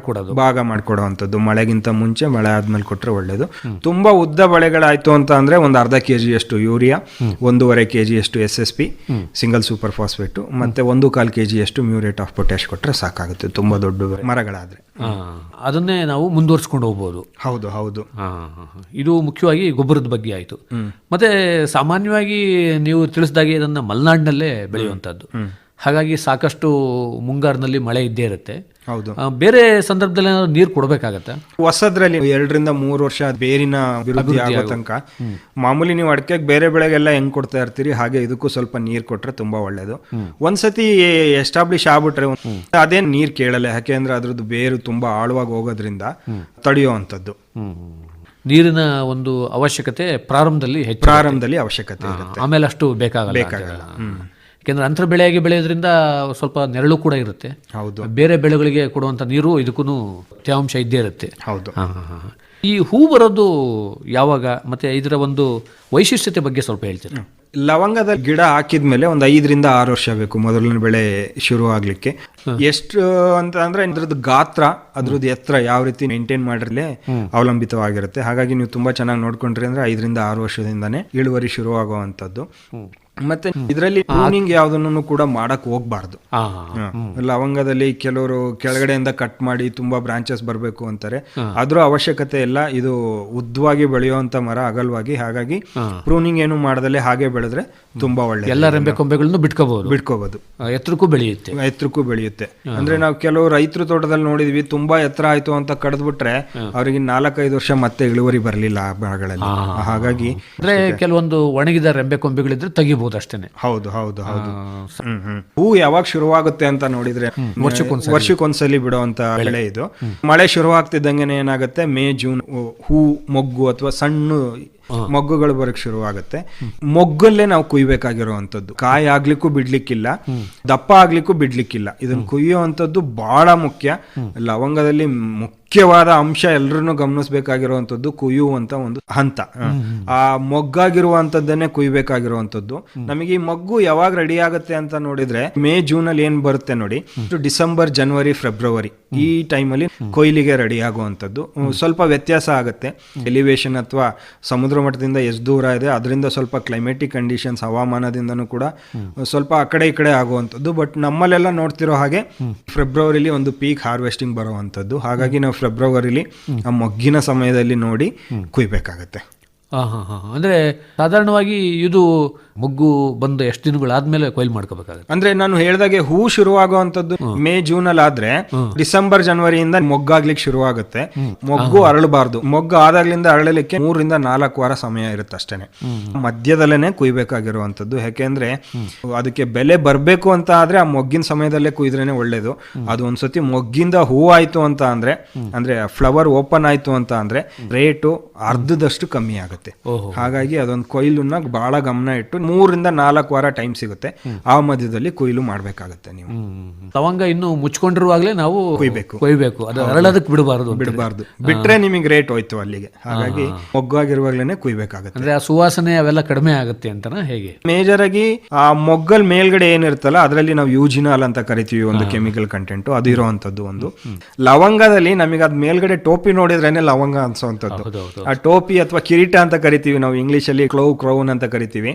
ಭಾಗ ಮಾಡ್ಕೊಡೋವಂಥದ್ದು. ಮಳೆಗಿಂತ ಮುಂಚೆ, ಮಳೆ ಆದ್ಮೇಲೆ ಕೊಟ್ರೆ ಒಳ್ಳೇದು. ತುಂಬಾ ಉದ್ದ ಬೆಳೆಗಳಾಯ್ತು ಅಂತ ಅಂದ್ರೆ ಒಂದು 1/2 kg ಅಷ್ಟು ಯೂರಿಯಾ, 1.5 kg ಅಷ್ಟು SSP ಸಿಂಗಲ್ ಸೂಪರ್ ಫಾಸ್ಫೇಟ್, ಮತ್ತೆ 1/4 kg ಅಷ್ಟು ಮ್ಯೂರೇಟ್ ಆಫ್ ಪೊಟ್ಯಾಶ್ ಕೊಟ್ರೆ ಸಾಕಾಗುತ್ತೆ. ತುಂಬಾ ದೊಡ್ಡ ಮರಗಳಾದ್ರೆ ಅದನ್ನೇ ನಾವು ಮುಂದುವರ್ಸ್ಕೊಂಡು ಹೋಗ್ಬೋದು. ಹೌದು. ಇದು ಮುಖ್ಯವಾಗಿ ಗೊಬ್ಬರದ ಬಗ್ಗೆ ಆಯ್ತು. ಮತ್ತೆ ಸಾಮಾನ್ಯವಾಗಿ ನೀವು ತಿಳಿಸಿದಾಗೆ ಇದನ್ನ ಮಲೆನಾಡಿನಲ್ಲೇ ಬೆಳೆಯುವಂತದ್ದು. ಹಾಗಾಗಿ ಸಾಕಷ್ಟು ಮುಂಗಾರಿನಲ್ಲಿ ಮಳೆ ಇದ್ದೇ ಇರುತ್ತೆ. ಹೌದು. ಬೇರೆ ಸಂದರ್ಭದಲ್ಲಿ ನೀರು ಕೊಡಬೇಕಾಗತ್ತೆ. ಹೊಸದ್ರಲ್ಲಿ 2-3 ವರ್ಷ ಬೇರಿನ ಅಭಿವೃದ್ಧಿ ಆಗೋ ತನಕ ಮಾಮೂಲಿ ನೀವು ಅಡಿಕೆಗೆ ಬೇರೆ ಬೆಳೆಗೆಲ್ಲ ಹೆಂಗ್ ಕೊಡ್ತಾ ಇರ್ತೀರಿ ಹಾಗೆ ಇದಕ್ಕೂ ಸ್ವಲ್ಪ ನೀರು ಕೊಟ್ರೆ ತುಂಬಾ ಒಳ್ಳೇದು. ಒಂದ್ಸತಿ ಎಸ್ಟಾಬ್ಲಿಷ್ ಆಗ್ಬಿಟ್ರೆ ಅದೇನ್ ನೀರ್ ಕೇಳಲ್ಲ. ಯಾಕೆಂದ್ರೆ ಅದ್ರದ್ದು ಬೇರು ತುಂಬಾ ಆಳವಾಗಿ ಹೋಗೋದ್ರಿಂದ ತಡೆಯುವಂಥದ್ದು. ನೀರಿನ ಒಂದು ಅವಶ್ಯಕತೆ ಪ್ರಾರಂಭದಲ್ಲಿ ಅವಶ್ಯಕತೆ ಇರುತ್ತೆ. ಆಮೇಲೆ ಅಷ್ಟು ಬೇಕಾಗಲ್ಲ. ಯಾಕೆಂದ್ರೆ ಅಂತರ ಬೆಳೆಯಾಗಿ ಬೆಳೆಯೋದ್ರಿಂದ ಸ್ವಲ್ಪ ನೆರಳು ಕೂಡ ಇರುತ್ತೆ. ಹೌದು. ಬೇರೆ ಬೆಳೆಗಳಿಗೆ ಕೊಡುವಂತ ನೀರು ಇದಕ್ಕೂ ತೇವಾಂಶ ಇದ್ದೇ ಇರುತ್ತೆ. ಹೌದು. ಈ ಹೂ ಬರೋದು ಯಾವಾಗ, ಮತ್ತೆ ಇದರ ಒಂದು ವೈಶಿಷ್ಟ್ಯತೆ ಬಗ್ಗೆ ಸ್ವಲ್ಪ ಹೇಳ್ತೀರಾ? ಲವಂಗದ ಗಿಡ ಹಾಕಿದ್ಮೇಲೆ ಒಂದು 5-6 ವರ್ಷ ಬೇಕು ಮೊದಲನೇ ಬೆಳೆ ಶುರು ಆಗ್ಲಿಕ್ಕೆ. ಎಷ್ಟು ಅಂತ ಅಂದ್ರೆ ಇದ್ರದ್ದು ಗಾತ್ರ, ಅದ್ರದ್ದು ಎತ್ತರ ಯಾವ ರೀತಿ ಮೇಂಟೈನ್ ಮಾಡಿರಲೇ ಅವಲಂಬಿತವಾಗಿರುತ್ತೆ. ಹಾಗಾಗಿ ನೀವು ತುಂಬಾ ಚೆನ್ನಾಗಿ ನೋಡ್ಕೊಂಡ್ರಿ ಅಂದ್ರೆ 5-6 ವರ್ಷದಿಂದಾನೇ ಇಳುವರಿ ಶುರು ಆಗುವಂತದ್ದು. ಮತ್ತೆ ಇದರಲ್ಲಿ ಪ್ರೂನಿಂಗ್ ಯಾವ್ದನ್ನು ಕೂಡ ಮಾಡಕ್ ಹೋಗ್ಬಾರ್ದು. ಲವಂಗದಲ್ಲಿ ಕೆಲವರು ಕೆಳಗಡೆಯಿಂದ ಕಟ್ ಮಾಡಿ ತುಂಬಾ ಬ್ರಾಂಚಸ್ ಬರಬೇಕು ಅಂತಾರೆ. ಅದ್ರ ಅವಶ್ಯಕತೆ ಇಲ್ಲ. ಇದು ಉದ್ದವಾಗಿ ಬೆಳೆಯುವಂತ ಮರ, ಅಗಲವಾಗಿ. ಹಾಗಾಗಿ ಪ್ರೂನಿಂಗ್ ಏನು ಮಾಡದಲ್ಲೇ ಹಾಗೆ ಬೆಳೆದ್ರೆ ತುಂಬಾ ಒಳ್ಳೆ. ಎಲ್ಲ ರೆಂಬೆ ಕೊಂಬೆಗಳನ್ನು ಬಿಟ್ಕೋಬಹುದು. ಎತ್ತರಕ್ಕೂ ಬೆಳೆಯುತ್ತೆ. ಅಂದ್ರೆ ನಾವು ಕೆಲವು ರೈತರ ತೋಟದಲ್ಲಿ ನೋಡಿದ್ವಿ, ತುಂಬಾ ಎತ್ತರ ಆಯ್ತು ಅಂತ ಕಡ್ದ್ಬಿಟ್ರೆ ಅವ್ರಿಗೆ 4-5 ವರ್ಷ ಮತ್ತೆ ಇಳುವರಿ ಬರಲಿಲ್ಲ ಆ ಮರಗಳಲ್ಲಿ. ಹಾಗಾಗಿ ಕೆಲವೊಂದು ಒಣಗಿದ ರೆಂಬೆ ಕೊಂಬೆಗಳಿದ್ರೆ ತೆಗಿಬಹುದು ಅಷ್ಟೇನೆ. ಹೌದು. ಹೂ ಯಾವಾಗ ಶುರುವಾಗುತ್ತೆ ಅಂತ ನೋಡಿದ್ರೆ ವರ್ಷಕ್ಕೊಂದ್ಸಲಿ ಬಿಡುವಂತ ಬೆಳೆ ಇದು. ಮಳೆ ಶುರುವಾಗ್ತಿದ್ದಂಗೆ ಏನಾಗುತ್ತೆ, ಮೇ ಜೂನ್ ಹೂ ಮೊಗ್ಗು ಅಥವಾ ಸಣ್ಣ ಮೊಗ್ಗುಗಳು ಬರಕ್ ಶುರುವಾಗುತ್ತೆ. ಮೊಗ್ಗಲ್ಲೇ ನಾವು ಕುಯ್ಬೇಕಾಗಿರುವಂತದ್ದು. ಕಾಯಿ ಆಗ್ಲಿಕ್ಕೂ ಬಿಡ್ಲಿಕ್ಕಿಲ್ಲ, ದಪ್ಪ ಆಗ್ಲಿಕ್ಕೂ ಬಿಡ್ಲಿಕ್ಕಿಲ್ಲ. ಇದನ್ನ ಕುಯ್ಯುವಂತದ್ದು ಬಹಳ ಮುಖ್ಯ. ಲವಂಗದಲ್ಲಿ ಮುಖ್ಯ ಮುಖ್ಯವಾದ ಅಂಶ ಎಲ್ಲರನ್ನು ಗಮನಿಸಬೇಕಾಗಿರುವಂತದ್ದು ಕುಯ್ಯುವಂತ ಒಂದು ಹಂತ. ಆ ಮೊಗ್ಗಾಗಿರುವಂತದ್ದನ್ನೇ ಕುಯ್ಬೇಕಾಗಿರುವಂತದ್ದು. ನಮಗೆ ಈ ಮೊಗ್ಗು ಯಾವಾಗ ರೆಡಿ ಆಗುತ್ತೆ ಅಂತ ನೋಡಿದ್ರೆ ಮೇ ಜೂನ್ ಅಲ್ಲಿ ಏನ್ ಬರುತ್ತೆ ನೋಡಿ, ಡಿಸೆಂಬರ್ ಜನವರಿ ಫೆಬ್ರವರಿ ಈ ಟೈಮಲ್ಲಿ ಕೊಯ್ಲಿಗೆ ರೆಡಿ ಆಗುವಂತದ್ದು. ಸ್ವಲ್ಪ ವ್ಯತ್ಯಾಸ ಆಗುತ್ತೆ, ಎಲಿವೇಶನ್ ಅಥವಾ ಸಮುದ್ರ ಮಟ್ಟದಿಂದ ಎಷ್ಟು ದೂರ ಇದೆ ಅದರಿಂದ ಸ್ವಲ್ಪ ಕ್ಲೈಮೇಟಿಕ್ ಕಂಡೀಷನ್ಸ್ ಹವಾಮಾನದಿಂದನೂ ಕೂಡ ಸ್ವಲ್ಪ ಆ ಕಡೆ ಈ ಕಡೆ ಆಗುವಂಥದ್ದು. ಬಟ್ ನಮ್ಮಲ್ಲೆಲ್ಲ ನೋಡ್ತಿರೋ ಹಾಗೆ ಫೆಬ್ರವರಿಲಿ ಒಂದು ಪೀಕ್ ಹಾರ್ವೆಸ್ಟಿಂಗ್ ಬರುವಂಥದ್ದು. ಹಾಗಾಗಿ ನಾವು ಫೆಬ್ರವರಿಲಿ ಆ ಮೊಗ್ಗಿನ ಸಮಯದಲ್ಲಿ ನೋಡಿ ಕುಯ್ಬೇಕಾಗತ್ತೆ. ಅಂದ್ರೆ ಸಾಧಾರಣವಾಗಿ ಇದು ಮೊಗ್ಗು ಬಂದು ಎಷ್ಟು ದಿನಗಳಾದ್ಮೇಲೆ ಕೊಯ್ಲು ಮಾಡ್ಕೋಬೇಕಾಗುತ್ತೆ? ಅಂದ್ರೆ ನಾನು ಹೇಳ್ದಾಗೆ ಹೂ ಶುರುವಾಗುವಂತದ್ದು ಮೇ ಜೂನ್ ಅಲ್ಲಿ ಆದ್ರೆ ಡಿಸೆಂಬರ್ ಜನವರಿಯಿಂದ ಮೊಗ್ಗಾಗ್ಲಿಕ್ಕೆ ಶುರುವಾಗುತ್ತೆ. ಮೊಗ್ಗು ಅರಳಬಾರ್ದು. ಮೊಗ್ಗು ಆದಾಗ್ಲಿಂದ ಅರಳಲಿಕ್ಕೆ 3 ರಿಂದ 4 ವಾರ ಸಮಯ ಇರುತ್ತೆ ಅಷ್ಟೇನೆ. ಮಧ್ಯದಲ್ಲೇನೆ ಕುಯ್ಬೇಕಾಗಿರುವಂತದ್ದು. ಯಾಕೆಂದ್ರೆ ಅದಕ್ಕೆ ಬೆಲೆ ಬರ್ಬೇಕು ಅಂತ ಆದ್ರೆ ಆ ಮೊಗ್ಗಿನ ಸಮಯದಲ್ಲೇ ಕುಯ್ದ್ರೇನೆ ಒಳ್ಳೇದು. ಅದು ಒಂದ್ಸತಿ ಮೊಗ್ಗಿಂದ ಹೂ ಆಯ್ತು ಅಂತ ಅಂದ್ರೆ ಫ್ಲವರ್ ಓಪನ್ ಆಯ್ತು ಅಂತ ಅಂದ್ರೆ ರೇಟು ಅರ್ಧದಷ್ಟು ಕಮ್ಮಿ ಆಗುತ್ತೆ. ಹಾಗಾಗಿ ಅದೊಂದು ಕೊಯ್ಲನ್ನ ಬಹಳ ಗಮನ ಇಟ್ಟು 3 ರಿಂದ 4 ವಾರ ಟೈಮ್ ಸಿಗುತ್ತೆ. ಆ ಮಧ್ಯದಲ್ಲಿ ಕೊಯ್ಲು ಮಾಡ್ಬೇಕಾಗತ್ತೆ. ನೀವು ಲವಂಗ ಇನ್ನು ಮುಚ್ಕೊಂಡಿರುವಾಗಲೇ ನಾವು ಕೊಯ್ಬೇಕು. ಅದು ಅರಳೋದಕ್ಕೆ ಬಿಡಬಾರ್ದು. ಬಿಟ್ರೆ ನಿಮಗೆ ರೇಟ್ ಹೋಯ್ತು ಅಲ್ಲಿಗೆ. ಹಾಗಾಗಿ ಮೊಗ್ಗಾಗಿರುವಾಗ್ಲೇನೆ ಕುಯ್ಬೇಕಾಗತ್ತೆ. ಅಂದ್ರೆ ಆ ಸುವಾಸನೆ ಅವೆಲ್ಲ ಕಡಿಮೆ ಆಗುತ್ತೆ ಅಂತನಾ ಹೇಗೆ? ಮೇಜರ್ ಆಗಿ ಆ ಮೊಗ್ಗಲ್ ಮೇಲ್ಗಡೆ ಏನಿರುತ್ತಲ್ಲ ಅದರಲ್ಲಿ ನಾವು ಯೂಜಿನಾಲ್ ಅಂತ ಕರಿತೀವಿ, ಒಂದು ಕೆಮಿಕಲ್ ಕಂಟೆಂಟ್ ಅದು ಇರುವಂತದ್ದು ಒಂದು. ಲವಂಗದಲ್ಲಿ ನಮಗೆ ಅದ್ ಮೇಲ್ಗಡೆ ಟೋಪಿ ನೋಡಿದ್ರೇನೆ ಲವಂಗ ಅನ್ಸೋಂಥದ್ದು. ಆ ಟೋಪಿ ಅಥವಾ ಕಿರೀಟ ಅಂತ ಕರಿತೀವಿ ನಾವು ಇಂಗ್ಲಿಷ್ ಅಲ್ಲಿ, ಕ್ರೌನ್ ಅಂತ ಕರಿತೀವಿ.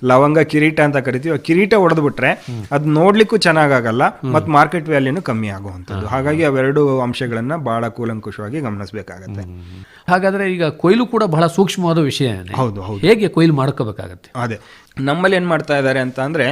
ಲವಂಗ ಕಿರೀಟ ಅಂತ ಕರಿತೀವಿ. ಕಿರೀಟ ಹೊಡೆದ್ಬಿಟ್ರೆ ಅದ್ ನೋಡ್ಲಿಕ್ಕೂ ಚೆನ್ನಾಗಲ್ಲ ಮತ್ತು ಮಾರ್ಕೆಟ್ ವ್ಯಾಲ್ಯೂನು ಕಮ್ಮಿ ಆಗುವಂಥದ್ದು. ಹಾಗಾಗಿ ಅವೆರಡು ಅಂಶಗಳನ್ನ ಬಹಳ ಕೂಲಂಕುಷವಾಗಿ ಗಮನಿಸಬೇಕಾಗತ್ತೆ. ಹಾಗಾದ್ರೆ ಈಗ ಕೊಯ್ಲು ಕೂಡ ಬಹಳ ಸೂಕ್ಷ್ಮವಾದ ವಿಷಯ. ಹೌದು. ಹೇಗೆ ಕೊಯ್ಲು ಮಾಡ್ಕೋಬೇಕಾಗತ್ತೆ? ಅದೇ ನಮ್ಮಲ್ಲಿ ಏನ್ ಮಾಡ್ತಾ ಇದ್ದಾರೆ ಅಂತ ಅಂದ್ರೆ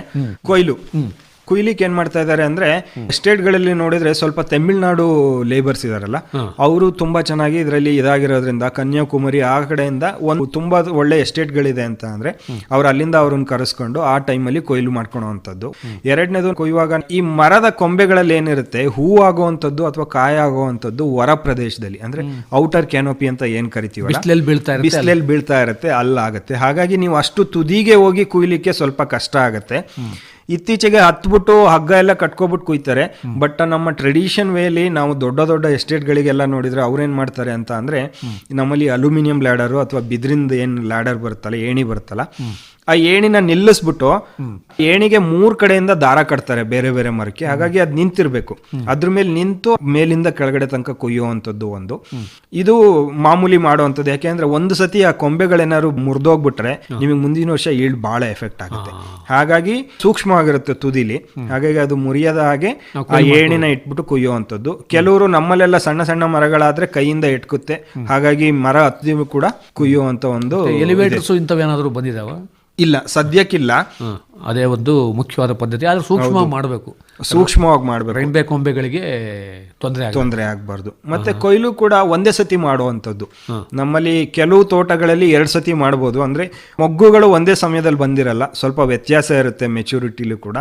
ಕುಯ್ಲಿಕ್ಕೆ ಏನ್ ಮಾಡ್ತಾ ಇದ್ದಾರೆ ಅಂದ್ರೆ ಎಸ್ಟೇಟ್ಗಳಲ್ಲಿ ನೋಡಿದ್ರೆ ಸ್ವಲ್ಪ ತಮಿಳ್ನಾಡು ಲೇಬರ್ಸ್ ಇದಾರಲ್ಲ ಅವರು ತುಂಬಾ ಚೆನ್ನಾಗಿ ಇದರಲ್ಲಿ ಇದಾಗಿರೋದ್ರಿಂದ ಕನ್ಯಾಕುಮಾರಿ ಆ ಕಡೆಯಿಂದ ಒಂದು ತುಂಬಾ ಒಳ್ಳೆ ಎಸ್ಟೇಟ್ಗಳಿದೆ ಅಂತ ಅಂದ್ರೆ ಅವ್ರು ಅಲ್ಲಿಂದ ಅವ್ರನ್ನ ಕರೆಸ್ಕೊಂಡು ಆ ಟೈಮಲ್ಲಿ ಕೊಯ್ಲು ಮಾಡ್ಕೊಳ್ಳೋವಂಥದ್ದು. ಎರಡನೇದು ಕೊಯ್ಯುವಾಗ ಈ ಮರದ ಕೊಂಬೆಗಳಲ್ಲಿ ಏನಿರುತ್ತೆ ಹೂ ಆಗುವಂಥದ್ದು ಅಥವಾ ಕಾಯ ಆಗುವಂಥದ್ದು ಹೊರ ಪ್ರದೇಶದಲ್ಲಿ ಅಂದ್ರೆ ಔಟರ್ ಕ್ಯಾನೋಪಿ ಅಂತ ಏನ್ ಕರಿತೀವಿ, ಬಿಸಿಲಲ್ಲಿ ಬೀಳ್ತಾ ಇರುತ್ತೆ, ಅಲ್ಲಾಗತ್ತೆ. ಹಾಗಾಗಿ ನೀವು ಅಷ್ಟು ತುದಿಗೆ ಹೋಗಿ ಕುಯ್ಲಿಕ್ಕೆ ಸ್ವಲ್ಪ ಕಷ್ಟ ಆಗತ್ತೆ. ಇತ್ತೀಚೆಗೆ ಹತ್ಬಿಟ್ಟು ಹಗ್ಗ ಎಲ್ಲ ಕಟ್ಕೊಬಿಟ್ಟು ಕುಯ್ತಾರೆ. ಬಟ್ ನಮ್ಮ ಟ್ರೆಡಿಷನ್ ವೇಲಿ ನಾವು ದೊಡ್ಡ ಎಸ್ಟೇಟ್ಗಳಿಗೆಲ್ಲ ನೋಡಿದ್ರೆ ಅವ್ರೇನ್ ಮಾಡ್ತಾರೆ ಅಂತ ಅಂದ್ರೆ ನಮ್ಮಲ್ಲಿ ಅಲ್ಯೂಮಿನಿಯಂ ಲ್ಯಾಡರು ಅಥವಾ ಬಿದ್ರಿಂದ ಏನ್ ಲ್ಯಾಡರ್ ಬರುತ್ತಲ್ಲ, ಏಣಿ ಬರುತ್ತಲ್ಲ, ಆ ಏಣಿನ ನಿಲ್ಲಿಸ್ಬಿಟ್ಟು ಏಣಿಗೆ 3 ಕಡೆಯಿಂದ ದಾರ ಕಟ್ತಾರೆ ಬೇರೆ ಬೇರೆ ಮರಕ್ಕೆ. ಹಾಗಾಗಿ ಅದ್ ನಿಂತಿರ್ಬೇಕು. ಅದ್ರ ಮೇಲೆ ನಿಂತು ಮೇಲಿಂದ ಕೆಳಗಡೆ ತನಕ ಕೊಯ್ಯುವಂಥದ್ದು ಒಂದು. ಇದು ಮಾಮೂಲಿ ಮಾಡುವಂಥದ್ದು. ಯಾಕೆಂದ್ರೆ ಒಂದು ಸತಿ ಆ ಕೊಂಬೆಗಳೇನಾದ್ರು ಮುರಿದೋಗ್ಬಿಟ್ರೆ ನಿಮಗೆ ಮುಂದಿನ ವರ್ಷ ಈಲ್ಡ್ ಬಹಳ ಎಫೆಕ್ಟ್ ಆಗುತ್ತೆ. ಹಾಗಾಗಿ ಸೂಕ್ಷ್ಮವಾಗಿರುತ್ತೆ ತುದಿಲಿ. ಹಾಗಾಗಿ ಅದು ಮುರಿಯದ ಹಾಗೆ ಆ ಏಣಿನ ಇಟ್ಬಿಟ್ಟು ಕುಯ್ಯುವಂಥದ್ದು. ಕೆಲವರು ನಮ್ಮಲ್ಲೆಲ್ಲ ಸಣ್ಣ ಸಣ್ಣ ಮರಗಳಾದ್ರೆ ಕೈಯಿಂದ ಇಟ್ಕುತ್ತೆ. ಹಾಗಾಗಿ ಮರ ಹತ್ತಿಗೂ ಕೂಡ ಕುಯ್ಯುವಂತ ಒಂದು ಎಲಿವೇಟರ್ಸ್ ಇಂಥವೇನಾದ್ರೂ ಬಂದಿದಾವ? ಇಲ್ಲ, ಸದ್ಯಕ್ಕಿಲ್ಲ. ಅದೇ ಒಂದು ಮುಖ್ಯವಾದ ಪದ್ಧತಿ. ಆದ್ರೆ ಸೂಕ್ಷ್ಮವಾಗಿ ಮಾಡಬೇಕು. ರೆಂಬೆ ಕೊಂಬೆಗಳಿಗೆ ತೊಂದರೆ ಆಗಬಾರ್ದು. ಮತ್ತೆ ಕೊಯ್ಲು ಕೂಡ ಒಂದೇ ಸತಿ ಮಾಡುವಂಥದ್ದು. ನಮ್ಮಲ್ಲಿ ಕೆಲವು ತೋಟಗಳಲ್ಲಿ 2 ಸತಿ ಮಾಡ್ಬೋದು. ಅಂದ್ರೆ ಮೊಗ್ಗುಗಳು ಒಂದೇ ಸಮಯದಲ್ಲಿ ಬಂದಿರಲ್ಲ, ಸ್ವಲ್ಪ ವ್ಯತ್ಯಾಸ ಇರುತ್ತೆ ಮೆಚುರಿಟಿಲೂ ಕೂಡ.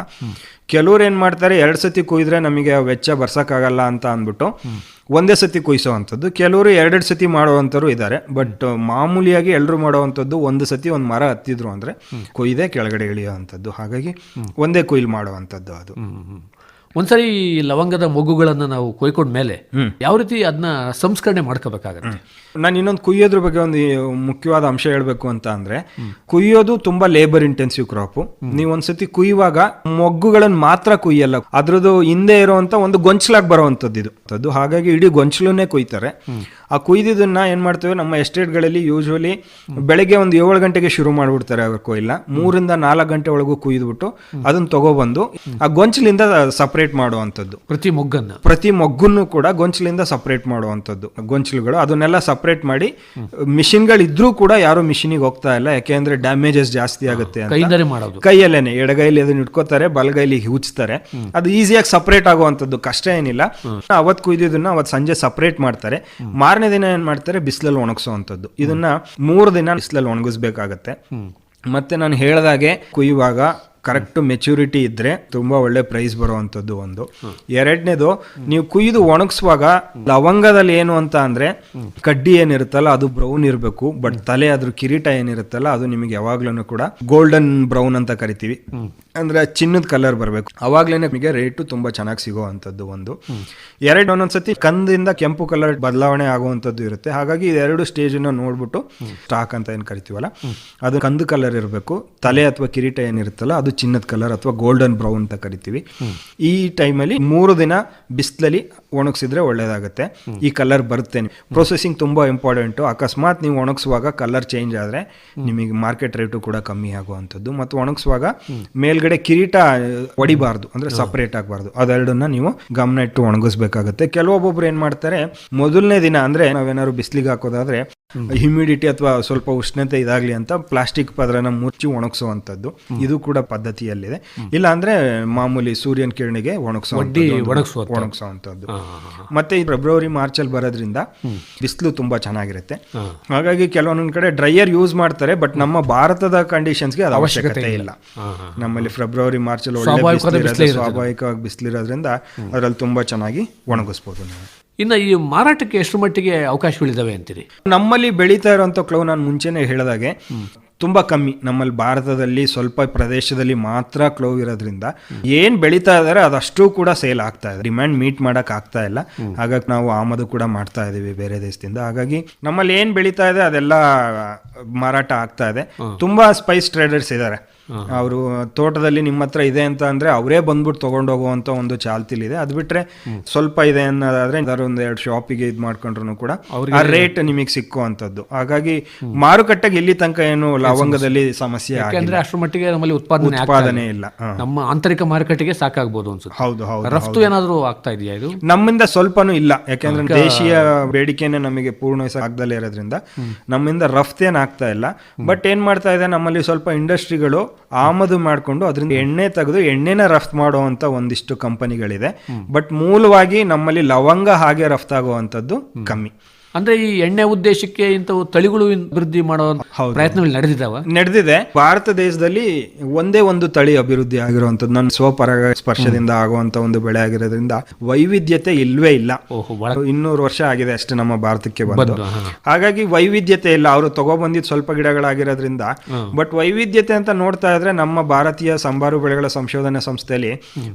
ಕೆಲವ್ರು ಏನ್ ಮಾಡ್ತಾರೆ 2 ಸತಿ ಕುಯ್ದ್ರೆ ನಮಗೆ ವೆಚ್ಚ ಬರ್ಸಕ್ಕಾಗಲ್ಲ ಅಂತ ಅಂದ್ಬಿಟ್ಟು ಒಂದೇ ಸತಿ ಕುಯ್ಸೋವಂಥದ್ದು. ಕೆಲವರು 2 ಸತಿ ಮಾಡುವಂಥವ್ರು ಇದ್ದಾರೆ. ಬಟ್ ಮಾಮೂಲಿಯಾಗಿ ಎಲ್ಲರೂ ಮಾಡುವಂಥದ್ದು ಒಂದು ಸತಿ ಒಂದು ಮರ ಹತ್ತಿದ್ರು ಅಂದ್ರೆ ಕೊಯ್ದೆ ಕೆಳಗಡೆ ಇಳಿಯುವಂಥದ್ದು. ಹಾಗಾಗಿ ಒಂದೇ ಕೊಯ್ಲು ಮಾಡುವಂಥದ್ದು ಅದು. ಒಂದ್ಸರಿ ಲವಂಗದ ಮೊಗ್ಗುಗಳನ್ನ ನಾವು ಕೊಯ್ಕೊಂಡ ಮೇಲೆ ಯಾವ ರೀತಿ ಅದನ್ನ ಸಂಸ್ಕರಣೆ ಮಾಡ್ಕೋಬೇಕಾಗತ್ತೆ? ನಾನು ಇನ್ನೊಂದು ಕುಯ್ಯೋದ್ರ ಬಗ್ಗೆ ಒಂದು ಮುಖ್ಯವಾದ ಅಂಶ ಹೇಳ್ಬೇಕು ಅಂತ ಅಂದ್ರೆ, ಕುಯ್ಯೋದು ತುಂಬಾ ಲೇಬರ್ ಇಂಟೆನ್ಸಿವ್ ಕ್ರಾಪ್. ನೀವು ಒಂದ್ಸತಿ ಕುಯ್ಯುವಾಗ ಮೊಗ್ಗುಗಳನ್ನ ಮಾತ್ರ ಕುಯ್ಯಲ್ಲ, ಅದ್ರದ್ದು ಹಿಂದೆ ಇರುವಂತ ಒಂದು ಗೊಂಚಲಾಗಿ ಬರುವಂತದ್ದು ಇದು. ಹಾಗಾಗಿ ಇಡೀ ಗೊಂಚಲನ್ನೇ ಕುಯ್ತಾರೆ. ಆ ಕುಯ್ದಿದ್ದನ್ನ ಏನ್ ಮಾಡ್ತೇವೆ, ನಮ್ಮ ಎಸ್ಟೇಟ್ಗಳಲ್ಲಿ ಯೂಶುವಲಿ ಬೆಳಗ್ಗೆ ಒಂದು 7 ಗಂಟೆಗೆ ಶುರು ಮಾಡ್ಬಿಡ್ತಾರೆ ಅವ್ರ ಕೊಯ್ಲ. 3 ರಿಂದ 4 ಗಂಟೆ ಒಳಗೂ ಕುಯ್ದ್ಬಿಟ್ಟು ಅದನ್ನ ತಗೊಬಂದು ಆ ಗೊಂಚಲಿಂದ ಸಪರೇಟ್ ಮಾಡುವಂಥದ್ದು. ಪ್ರತಿ ಮೊಗ್ಗನ್ನು ಕೂಡ ಗೊಂಚಲಿಂದ ಸಪರೇಟ್ ಮಾಡುವಂಥದ್ದು. ಗೊಂಚಲುಗಳು ಅದನ್ನೆಲ್ಲ ಸಪರೇಟ್ ಮಾಡಿ, ಮಿಷಿನ್ಗಳು ಇದ್ರೂ ಕೂಡ ಯಾರು ಮಿಷಿನಿಗೆ ಹೋಗ್ತಾ ಇಲ್ಲ. ಯಾಕೆಂದ್ರೆ ಡ್ಯಾಮೇಜಸ್ ಜಾಸ್ತಿ ಆಗುತ್ತೆ ಅಂತ ಕೈಯಲ್ಲೇನೆ ಎಡಗೈಲಿ ಅದನ್ನ ಇಟ್ಕೋತಾರೆ, ಬಲಗೈಲಿ ಹುಚ್ತಾರೆ. ಅದು ಈಸಿಯಾಗಿ ಸಪರೇಟ್ ಆಗುವಂಥದ್ದು, ಕಷ್ಟ ಏನಿಲ್ಲ. ಅವತ್ತು ಕುಯ್ದಿದ್ದನ್ನ ಅವತ್ತು ಸಂಜೆ ಸಪರೇಟ್ ಮಾಡ್ತಾರೆ. ಮಾರನೇ ದಿನ ಏನ್ ಮಾಡ್ತಾರೆ, ಬಿಸಿಲಲ್ಲಿ ಒಣಗಿಸುವಂಥದ್ದು. ಇದನ್ನ 3 ದಿನ ಬಿಸಿಲಲ್ಲಿ ಒಣಗಿಸ್ಬೇಕಾಗತ್ತೆ. ಮತ್ತೆ ನಾನು ಹೇಳ್ದಾಗೆ ಕುಯ್ಯುವಾಗ ಕರೆಕ್ಟ್ ಮೆಚುರಿಟಿ ಇದ್ರೆ ತುಂಬಾ ಒಳ್ಳೆ ಪ್ರೈಸ್ ಬರುವಂತದ್ದು ಒಂದು. ಎರಡನೇದು, ನೀವು ಕುಯ್ದು ಒಣಗಿಸುವಾಗ ಲವಂಗದಲ್ಲಿ ಏನು ಅಂತ ಅಂದ್ರೆ ಕಡ್ಡಿ ಏನಿರುತ್ತಲ್ಲ ಅದು ಬ್ರೌನ್ ಇರಬೇಕು. ಬಟ್ ತಲೆ ಅದ್ರ ಕಿರೀಟ ಏನಿರುತ್ತಲ್ಲ ಅದು ನಿಮಗೆ ಯಾವಾಗ್ಲೂ ಕೂಡ ಗೋಲ್ಡನ್ ಬ್ರೌನ್ ಅಂತ ಕರಿತೀವಿ. ಅಂದ್ರೆ ಚಿನ್ನದ ಕಲರ್ ಬರಬೇಕು, ಅವಾಗ್ಲೇ ನಮಗೆ ರೇಟು ತುಂಬಾ ಚೆನ್ನಾಗಿ ಸಿಗೋವಂಥದ್ದು ಒಂದು. ಎರಡು ಒಂದೊಂದ್ಸತಿ ಕಂದಿಂದ ಕೆಂಪು ಕಲರ್ ಬದಲಾವಣೆ ಆಗುವಂಥದ್ದು ಇರುತ್ತೆ. ಹಾಗಾಗಿ ಇದೆರಡು ಸ್ಟೇಜನ್ನು ನೋಡ್ಬಿಟ್ಟು ಸ್ಟಾಕ್ ಅಂತ ಏನು ಕರಿತೀವಲ್ಲ ಅದು ಕಂದು ಕಲರ್ ಇರಬೇಕು. ತಲೆ ಅಥವಾ ಕಿರೀಟ ಏನಿರುತ್ತಲ್ಲ ಅದು ಚಿನ್ನದ ಕಲರ್ ಅಥವಾ ಗೋಲ್ಡನ್ ಬ್ರೌನ್ ಅಂತ ಕರಿತೀವಿ. ಈ ಟೈಮಲ್ಲಿ 3 ದಿನ ಬಿಸಿಲಲ್ಲಿ ಒಣಗಿಸಿದ್ರೆ ಒಳ್ಳೇದಾಗುತ್ತೆ. ಈ ಕಲರ್ ಬರುತ್ತೆ. ಪ್ರೊಸೆಸಿಂಗ್ ತುಂಬಾ ಇಂಪಾರ್ಟೆಂಟು. ಅಕಸ್ಮಾತ್ ನೀವು ಒಣಗಿಸುವಾಗ ಕಲರ್ ಚೇಂಜ್ ಆದರೆ ನಿಮಗೆ ಮಾರ್ಕೆಟ್ ರೇಟು ಕೂಡ ಕಮ್ಮಿ ಆಗುವಂಥದ್ದು. ಮತ್ತು ಒಣಗಿಸುವಾಗ ಮೇಲ್ಗಡೆ ಕಿರೀಟ ಹೊಡಿಬಾರ್ದು, ಅಂದ್ರೆ ಸಪರೇಟ್ ಆಗಬಾರ್ದು. ಅದೆರಡನ್ನ ನೀವು ಗಮನ ಇಟ್ಟು ಒಣಗಿಸ್ಬೇಕಾಗುತ್ತೆ. ಕೆಲವೊಬ್ಬೊಬ್ರು ಏನ್ ಮಾಡ್ತಾರೆ, ಮೊದಲನೇ ದಿನ ಅಂದ್ರೆ ನಾವೇನಾದ್ರು ಬಿಸಿಲಿಗೆ ಹಾಕೋದಾದ್ರೆ ಹ್ಯುಮಿಡಿಟಿ ಅಥವಾ ಸ್ವಲ್ಪ ಉಷ್ಣತೆ ಇದಾಗ್ಲಿ ಅಂತ ಪ್ಲಾಸ್ಟಿಕ್ ಪದರನ ಮುಚ್ಚಿ ಒಣಗಿಸುವಂಥದ್ದು, ಇದು ಕೂಡ ಪದ್ಧತಿಯಲ್ಲಿದೆ. ಇಲ್ಲ ಅಂದ್ರೆ ಮಾಮೂಲಿ ಸೂರ್ಯನ ಕಿರಣಿಗೆ ಒಣಗಿಸುವಂಥದ್ದು. ಮತ್ತೆ ಈ ಫೆಬ್ರವರಿ ಮಾರ್ಚ್ ಅಲ್ಲಿ ಬರೋದ್ರಿಂದ ಬಿಸಿಲು ತುಂಬಾ ಚೆನ್ನಾಗಿರುತ್ತೆ. ಹಾಗಾಗಿ ಕೆಲವೊಂದೊಂದ್ ಕಡೆ ಡ್ರೈಯರ್ ಯೂಸ್ ಮಾಡ್ತಾರೆ, ಬಟ್ ನಮ್ಮ ಭಾರತದ ಕಂಡೀಷನ್ಸ್ಗೆ ಅದು ಅವಶ್ಯಕತೆ ಇಲ್ಲ. ನಮ್ಮಲ್ಲಿ ಫೆಬ್ರವರಿ ಮಾರ್ಚ್ ಅಲ್ಲಿ ಒಳ್ಳೆ ಸ್ವಾಭಾವಿಕವಾಗಿ ಬಿಸಿಲಿರೋದ್ರಿಂದ ಅದರಲ್ಲಿ ತುಂಬಾ ಚೆನ್ನಾಗಿ ಒಣಗಿಸ್ಬೋದು ನಾವು. ಇನ್ನು ಈ ಮಾರಾಟಕ್ಕೆ ಎಷ್ಟು ಮಟ್ಟಿಗೆ ಅವಕಾಶಗಳಿದಾವೆ ಅಂತೀರಿ? ನಮ್ಮಲ್ಲಿ ಬೆಳೀತಾ ಇರುವಂತ ಕ್ಲೌ ನಾನು ಮುಂಚೆನೆ ಹೇಳಿದಾಗೆ ತುಂಬಾ ಕಮ್ಮಿ. ನಮ್ಮಲ್ಲಿ ಭಾರತದಲ್ಲಿ ಸ್ವಲ್ಪ ಪ್ರದೇಶದಲ್ಲಿ ಮಾತ್ರ ಕ್ಲೌ ಇರೋದ್ರಿಂದ ಏನ್ ಬೆಳೀತಾ ಇದಾರೆ ಅದಷ್ಟು ಕೂಡ ಸೇಲ್ ಆಗ್ತಾ ಇದೆ. ಡಿಮ್ಯಾಂಡ್ ಮೀಟ್ ಮಾಡಕ್ ಆಗ್ತಾ ಇಲ್ಲ. ಹಾಗಾಗಿ ನಾವು ಆಮದು ಕೂಡ ಮಾಡ್ತಾ ಇದೀವಿ ಬೇರೆ ದೇಶದಿಂದ. ಹಾಗಾಗಿ ನಮ್ಮಲ್ಲಿ ಏನ್ ಬೆಳೀತಾ ಇದೆ ಅದೆಲ್ಲ ಮಾರಾಟ ಆಗ್ತಾ ಇದೆ. ತುಂಬಾ ಸ್ಪೈಸ್ ಟ್ರೇಡರ್ಸ್ ಇದ್ದಾರೆ. ಅವರು ತೋಟದಲ್ಲಿ ನಿಮ್ಮ ಹತ್ರ ಇದೆ ಅಂತ ಅಂದ್ರೆ ಅವರೇ ಬಂದ್ಬಿಟ್ಟು ತಗೊಂಡು ಹೋಗುವಂತ ಒಂದು ಚಾಲ್ತಿಲಿದೆ. ಅದು ಬಿಟ್ರೆ ಸ್ವಲ್ಪ ಇದೆ ಅನ್ನೋದಾದ್ರೆ ಒಂದು 2 ಶಾಪಿಗೆ ಇದು ಮಾಡ್ಕೊಂಡ್ರು ಕೂಡ ಆ ರೇಟ್ ನಿಮಗೆ ಸಿಕ್ಕುವಂತದ್ದು. ಹಾಗಾಗಿ ಮಾರುಕಟ್ಟೆಗೆ ಇಲ್ಲಿ ತನಕ ಏನು ಲವಂಗದಲ್ಲಿ ಸಮಸ್ಯೆ ಯಾಕಂದ್ರೆ ಅಷ್ಟರ ಮಟ್ಟಿಗೆ ನಮ್ಮಲ್ಲಿ ಉತ್ಪಾದನೆ ಇಲ್ಲ. ನಮ್ಮ ಆಂತರಿಕ ಮಾರುಕಟ್ಟೆಗೆ ಸಾಕಾಗಬಹುದು ಅನ್ಸುತ್ತೆ. ಹೌದು ಹೌದು. ರಫ್ತು ಏನಾದ್ರು ಆಗ್ತಾ ಇದೆಯಾ? ಇದು ನಮ್ಮಿಂದ ಸ್ವಲ್ಪನೂ ಇಲ್ಲ. ಯಾಕಂದ್ರೆ ದೇಶೀಯ ಬೇಡಿಕೆನೆ ನಮಗೆ ಪೂರ್ಣವಹಿಸ ಆಗದಲ್ಲೇ ಇರೋದ್ರಿಂದ ನಮ್ಮಿಂದ ರಫ್ತೇನ್ ಆಗ್ತಾ ಇಲ್ಲ. ಬಟ್ ಏನ್ ಮಾಡ್ತಾ ಇದೆ, ನಮ್ಮಲ್ಲಿ ಸ್ವಲ್ಪ ಇಂಡಸ್ಟ್ರಿಗಳು ಆಮದು ಮಾಡಿಕೊಂಡು ಅದರಿಂದ ಎಣ್ಣೆ ತೆಗೆದು ಎಣ್ಣೆನ ರಫ್ತು ಮಾಡುವಂತ ಒಂದಿಷ್ಟು ಕಂಪನಿಗಳಿದೆ. ಬಟ್ ಮೂಲವಾಗಿ ನಮ್ಮಲ್ಲಿ ಲವಂಗ ಹಾಗೆ ರಫ್ತಾಗುವಂತದ್ದು ಕಮ್ಮಿ. ಅಂದ್ರೆ ಈ ಎಣ್ಣೆ ಉದ್ದೇಶಕ್ಕೆ ಇಂಥವು ತಳಿಗಳು ಅಭಿವೃದ್ಧಿ ಮಾಡೋ ಪ್ರಯತ್ನಗಳು ನಡೆದಿದೆ. ಭಾರತ ದೇಶದಲ್ಲಿ ಒಂದೇ ಒಂದು ತಳಿ ಅಭಿವೃದ್ಧಿ ಆಗಿರುವಂತದ್ದು, ನನ್ನ ಸ್ವಪರಾಗ ಸ್ಪರ್ಶದಿಂದ ಆಗುವಂತ ಒಂದು ಬೆಳೆ ಆಗಿರೋದ್ರಿಂದ ವೈವಿಧ್ಯತೆ ಇಲ್ವೇ ಇಲ್ಲ. 200 ವರ್ಷ ಆಗಿದೆ ಅಷ್ಟೇ ನಮ್ಮ ಭಾರತಕ್ಕೆ ಬಂದು. ಹಾಗಾಗಿ ವೈವಿಧ್ಯತೆ ಇಲ್ಲ. ಅವರು ತಗೊಬಂದಿದ್ ಸ್ವಲ್ಪ ಗಿಡಗಳಾಗಿರೋದ್ರಿಂದ. ಬಟ್ ವೈವಿಧ್ಯತೆ ಅಂತ ನೋಡ್ತಾ ಇದ್ರೆ ನಮ್ಮ ಭಾರತೀಯ ಸಂಬಾರು ಬೆಳೆಗಳ ಸಂಶೋಧನಾ ಸಂಸ್ಥೆಯಲ್ಲಿ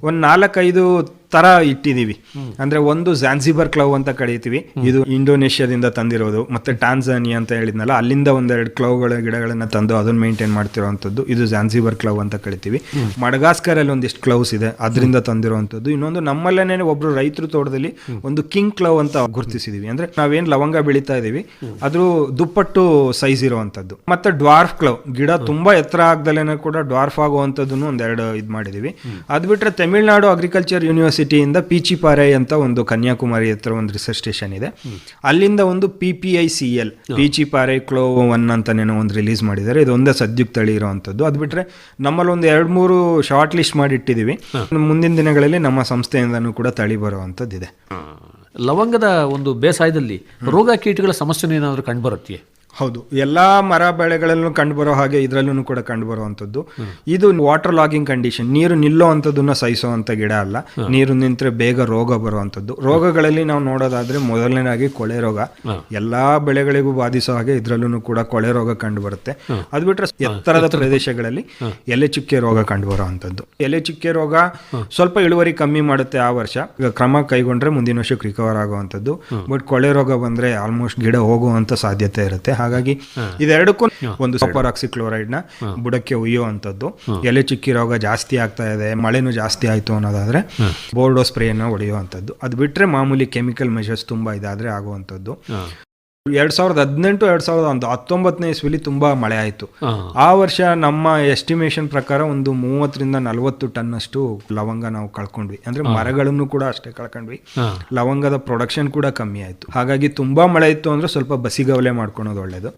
ಒಂದ್ 4-5 ತರ ಇಟ್ಟಿದೀವಿ. ಅಂದ್ರೆ ಒಂದು ಝಾನ್ಸಿಬರ್ ಕ್ಲೌ ಅಂತ ಕರೀತೀವಿ, ಇದು ಇಂಡೋನೇಷ್ಯಾದಿಂದ ತಂದಿರೋದು. ಮತ್ತೆ ಟಾನ್ಜಾನಿಯಾ ಅಂತ ಹೇಳಿದ್ನಲ್ಲ, ಅಲ್ಲಿಂದ 1-2 ಕ್ಲೌಗಳ ಗಿಡಗಳನ್ನ ತಂದು ಅದನ್ನ ಮೇಂಟೈನ್ ಮಾಡ್ತಿರೋವಂಥದ್ದು, ಇದು ಝಾನ್ಸಿಬರ್ ಕ್ಲೌ ಅಂತ ಕರಿತೀವಿ. ಮಡಗಾಸ್ಕರ್ ಅಲ್ಲಿ ಒಂದಿಷ್ಟು ಕ್ಲೌಸ್ ಇದೆ, ಅದರಿಂದ ತಂದಿರುವಂತದ್ದು. ಇನ್ನೊಂದು ನಮ್ಮಲ್ಲೇನೆ ಒಬ್ರು ರೈತರು ತೋಟದಲ್ಲಿ ಒಂದು ಕಿಂಗ್ ಕ್ಲೌ ಅಂತ ಗುರುತಿಸಿದೀವಿ. ಅಂದ್ರೆ ನಾವೇನ್ ಲವಂಗ ಬೆಳೀತಾ ಇದೀವಿ ಅದ್ರ ದುಪ್ಪಟ್ಟು ಸೈಜ್ ಇರುವಂತದ್ದು. ಮತ್ತೆ ಡ್ವಾರ್ಫ್ ಕ್ಲೌ, ಗಿಡ ತುಂಬಾ ಎತ್ತರ ಆಗದಲ್ಲೇನೆ ಕೂಡ ಡ್ವಾರ್ಫ್ ಆಗುವಂತದ್ದನ್ನು 1-2 ಇದು ಮಾಡಿದೀವಿ. ಅದ್ ಬಿಟ್ರೆ ತಮಿಳ್ನಾಡು ಅಗ್ರಿಕಲ್ಚರ್ ಯೂನಿವರ್ಸಿಟಿಯಿಂದ ಪೀಚಿಪಾರೆ ಅಂತ ಒಂದು ಕನ್ಯಾಕುಮಾರಿ ಹತ್ರ ಒಂದು ರಿಸರ್ಚ್ ಸ್ಟೇಷನ್ ಇದೆ, ಅಲ್ಲಿಂದ ಒಂದು PPICL ಪೀಚಿಪಾರೆ ಕ್ಲೋ 1 ಅಂತಾನೇನೋ ಒಂದು ರಿಲೀಸ್ ಮಾಡಿದ್ದಾರೆ. ಇದು ಒಂದೇ ಸದ್ಯಕ್ಕೆ ತಳಿ ಇರುವಂತದ್ದು. ಅದ್ ಬಿಟ್ರೆ ನಮ್ಮಲ್ಲಿ ಒಂದು 2-3 ಶಾರ್ಟ್ ಲಿಸ್ಟ್ ಮಾಡಿ ಇಟ್ಟಿದೀವಿ. ಮುಂದಿನ ದಿನಗಳಲ್ಲಿ ನಮ್ಮ ಸಂಸ್ಥೆಯಿಂದನೂ ಕೂಡ ತಳಿ ಬರುವಂತದ್ದಿದೆ. ಲವಂಗದ ಒಂದು ಬೇಸಾಯದಲ್ಲಿ ರೋಗ ಕೀಟಗಳ ಸಮಸ್ಯೆ ಏನಾದರೂ ಕಂಡು ಬರುತ್ತೆ? ಹೌದು, ಎಲ್ಲಾ ಮರ ಬೆಳೆಗಳಲ್ಲೂ ಕಂಡು ಬರೋ ಹಾಗೆ ಇದರಲ್ಲೂ ಕೂಡ ಕಂಡು ಬರುವಂತದ್ದು. ಇದು ವಾಟರ್ ಲಾಗಿಂಗ್ ಕಂಡೀಷನ್, ನೀರು ನಿಲ್ಲುವಂಥದ್ದನ್ನ ಸಹಿಸುವಂತ ಗಿಡ ಅಲ್ಲ. ನೀರು ನಿಂತರೆ ಬೇಗ ರೋಗ ಬರುವಂತದ್ದು. ರೋಗಗಳಲ್ಲಿ ನಾವು ನೋಡೋದಾದ್ರೆ ಮೊದಲನೇದಾಗಿ ಕೊಳೆ ರೋಗ ಎಲ್ಲಾ ಬೆಳೆಗಳಿಗೂ ಬಾಧಿಸೋ ಹಾಗೆ ಇದರಲ್ಲೂ ಕೂಡ ಕೊಳೆ ರೋಗ ಕಂಡು ಬರುತ್ತೆ. ಅದ್ ಬಿಟ್ರೆ ಎತ್ತರದ ಪ್ರದೇಶಗಳಲ್ಲಿ ಎಲೆ ಚುಕ್ಕೆ ರೋಗ ಕಂಡು ಬರುವಂತದ್ದು. ಎಲೆ ಚುಕ್ಕೆ ರೋಗ ಸ್ವಲ್ಪ ಇಳುವರಿ ಕಮ್ಮಿ ಮಾಡುತ್ತೆ ಆ ವರ್ಷ, ಕ್ರಮ ಕೈಗೊಂಡ್ರೆ ಮುಂದಿನ ವರ್ಷಕ್ಕೆ ರಿಕವರ್ ಆಗುವಂತದ್ದು. ಬಟ್ ಕೊಳೆ ರೋಗ ಬಂದ್ರೆ ಆಲ್ಮೋಸ್ಟ್ ಗಿಡ ಹೋಗುವಂತ ಸಾಧ್ಯತೆ ಇರುತ್ತೆ. ಹಾಗಾಗಿ ಇದೆರಡಕ್ಕೂ ಒಂದು ಸೂಪರ್ ಆಕ್ಸಿಕ್ಲೋರೈಡ್ ನ ಬುಡಕ್ಕೆ ಒಯ್ಯುವಂತದ್ದು. ಎಲೆ ಚುಕ್ಕಿ ರೋಗ ಜಾಸ್ತಿ ಆಗ್ತಾ ಇದೆ, ಮಳೆನೂ ಜಾಸ್ತಿ ಆಯ್ತು ಅನ್ನೋದಾದ್ರೆ ಬೋರ್ಡೋ ಸ್ಪ್ರೇನ ಹೊಡೆಯುವಂತದ್ದು. ಅದು ಬಿಟ್ರೆ ಮಾಮೂಲಿ ಕೆಮಿಕಲ್ ಮೆಷರ್ಸ್ ತುಂಬಾ ಇದಾದ್ರೆ ಆಗುವಂತದ್ದು. 2018-2019 ಇಸ್ವಿಲಿ ತುಂಬಾ ಮಳೆ ಆಯ್ತು. ಆ ವರ್ಷ ನಮ್ಮ ಎಸ್ಟಿಮೇಷನ್ ಪ್ರಕಾರ ಒಂದು 30-40 ಟನ್ ಅಷ್ಟು ಲವಂಗ ನಾವು ಕಳ್ಕೊಂಡ್ವಿ. ಅಂದ್ರೆ ಮರಗಳನ್ನು ಕೂಡ ಅಷ್ಟೇ ಕಳ್ಕೊಂಡ್ವಿ. ಲವಂಗದ ಪ್ರೊಡಕ್ಷನ್ ಕೂಡ ಕಮ್ಮಿ ಆಯ್ತು. ಹಾಗಾಗಿ ತುಂಬಾ ಮಳೆ ಇತ್ತು ಅಂದ್ರೆ ಸ್ವಲ್ಪ ಬಸಿಗವಲೆ ಮಾಡ್ಕೊಳೋದು ಒಳ್ಳೇದು.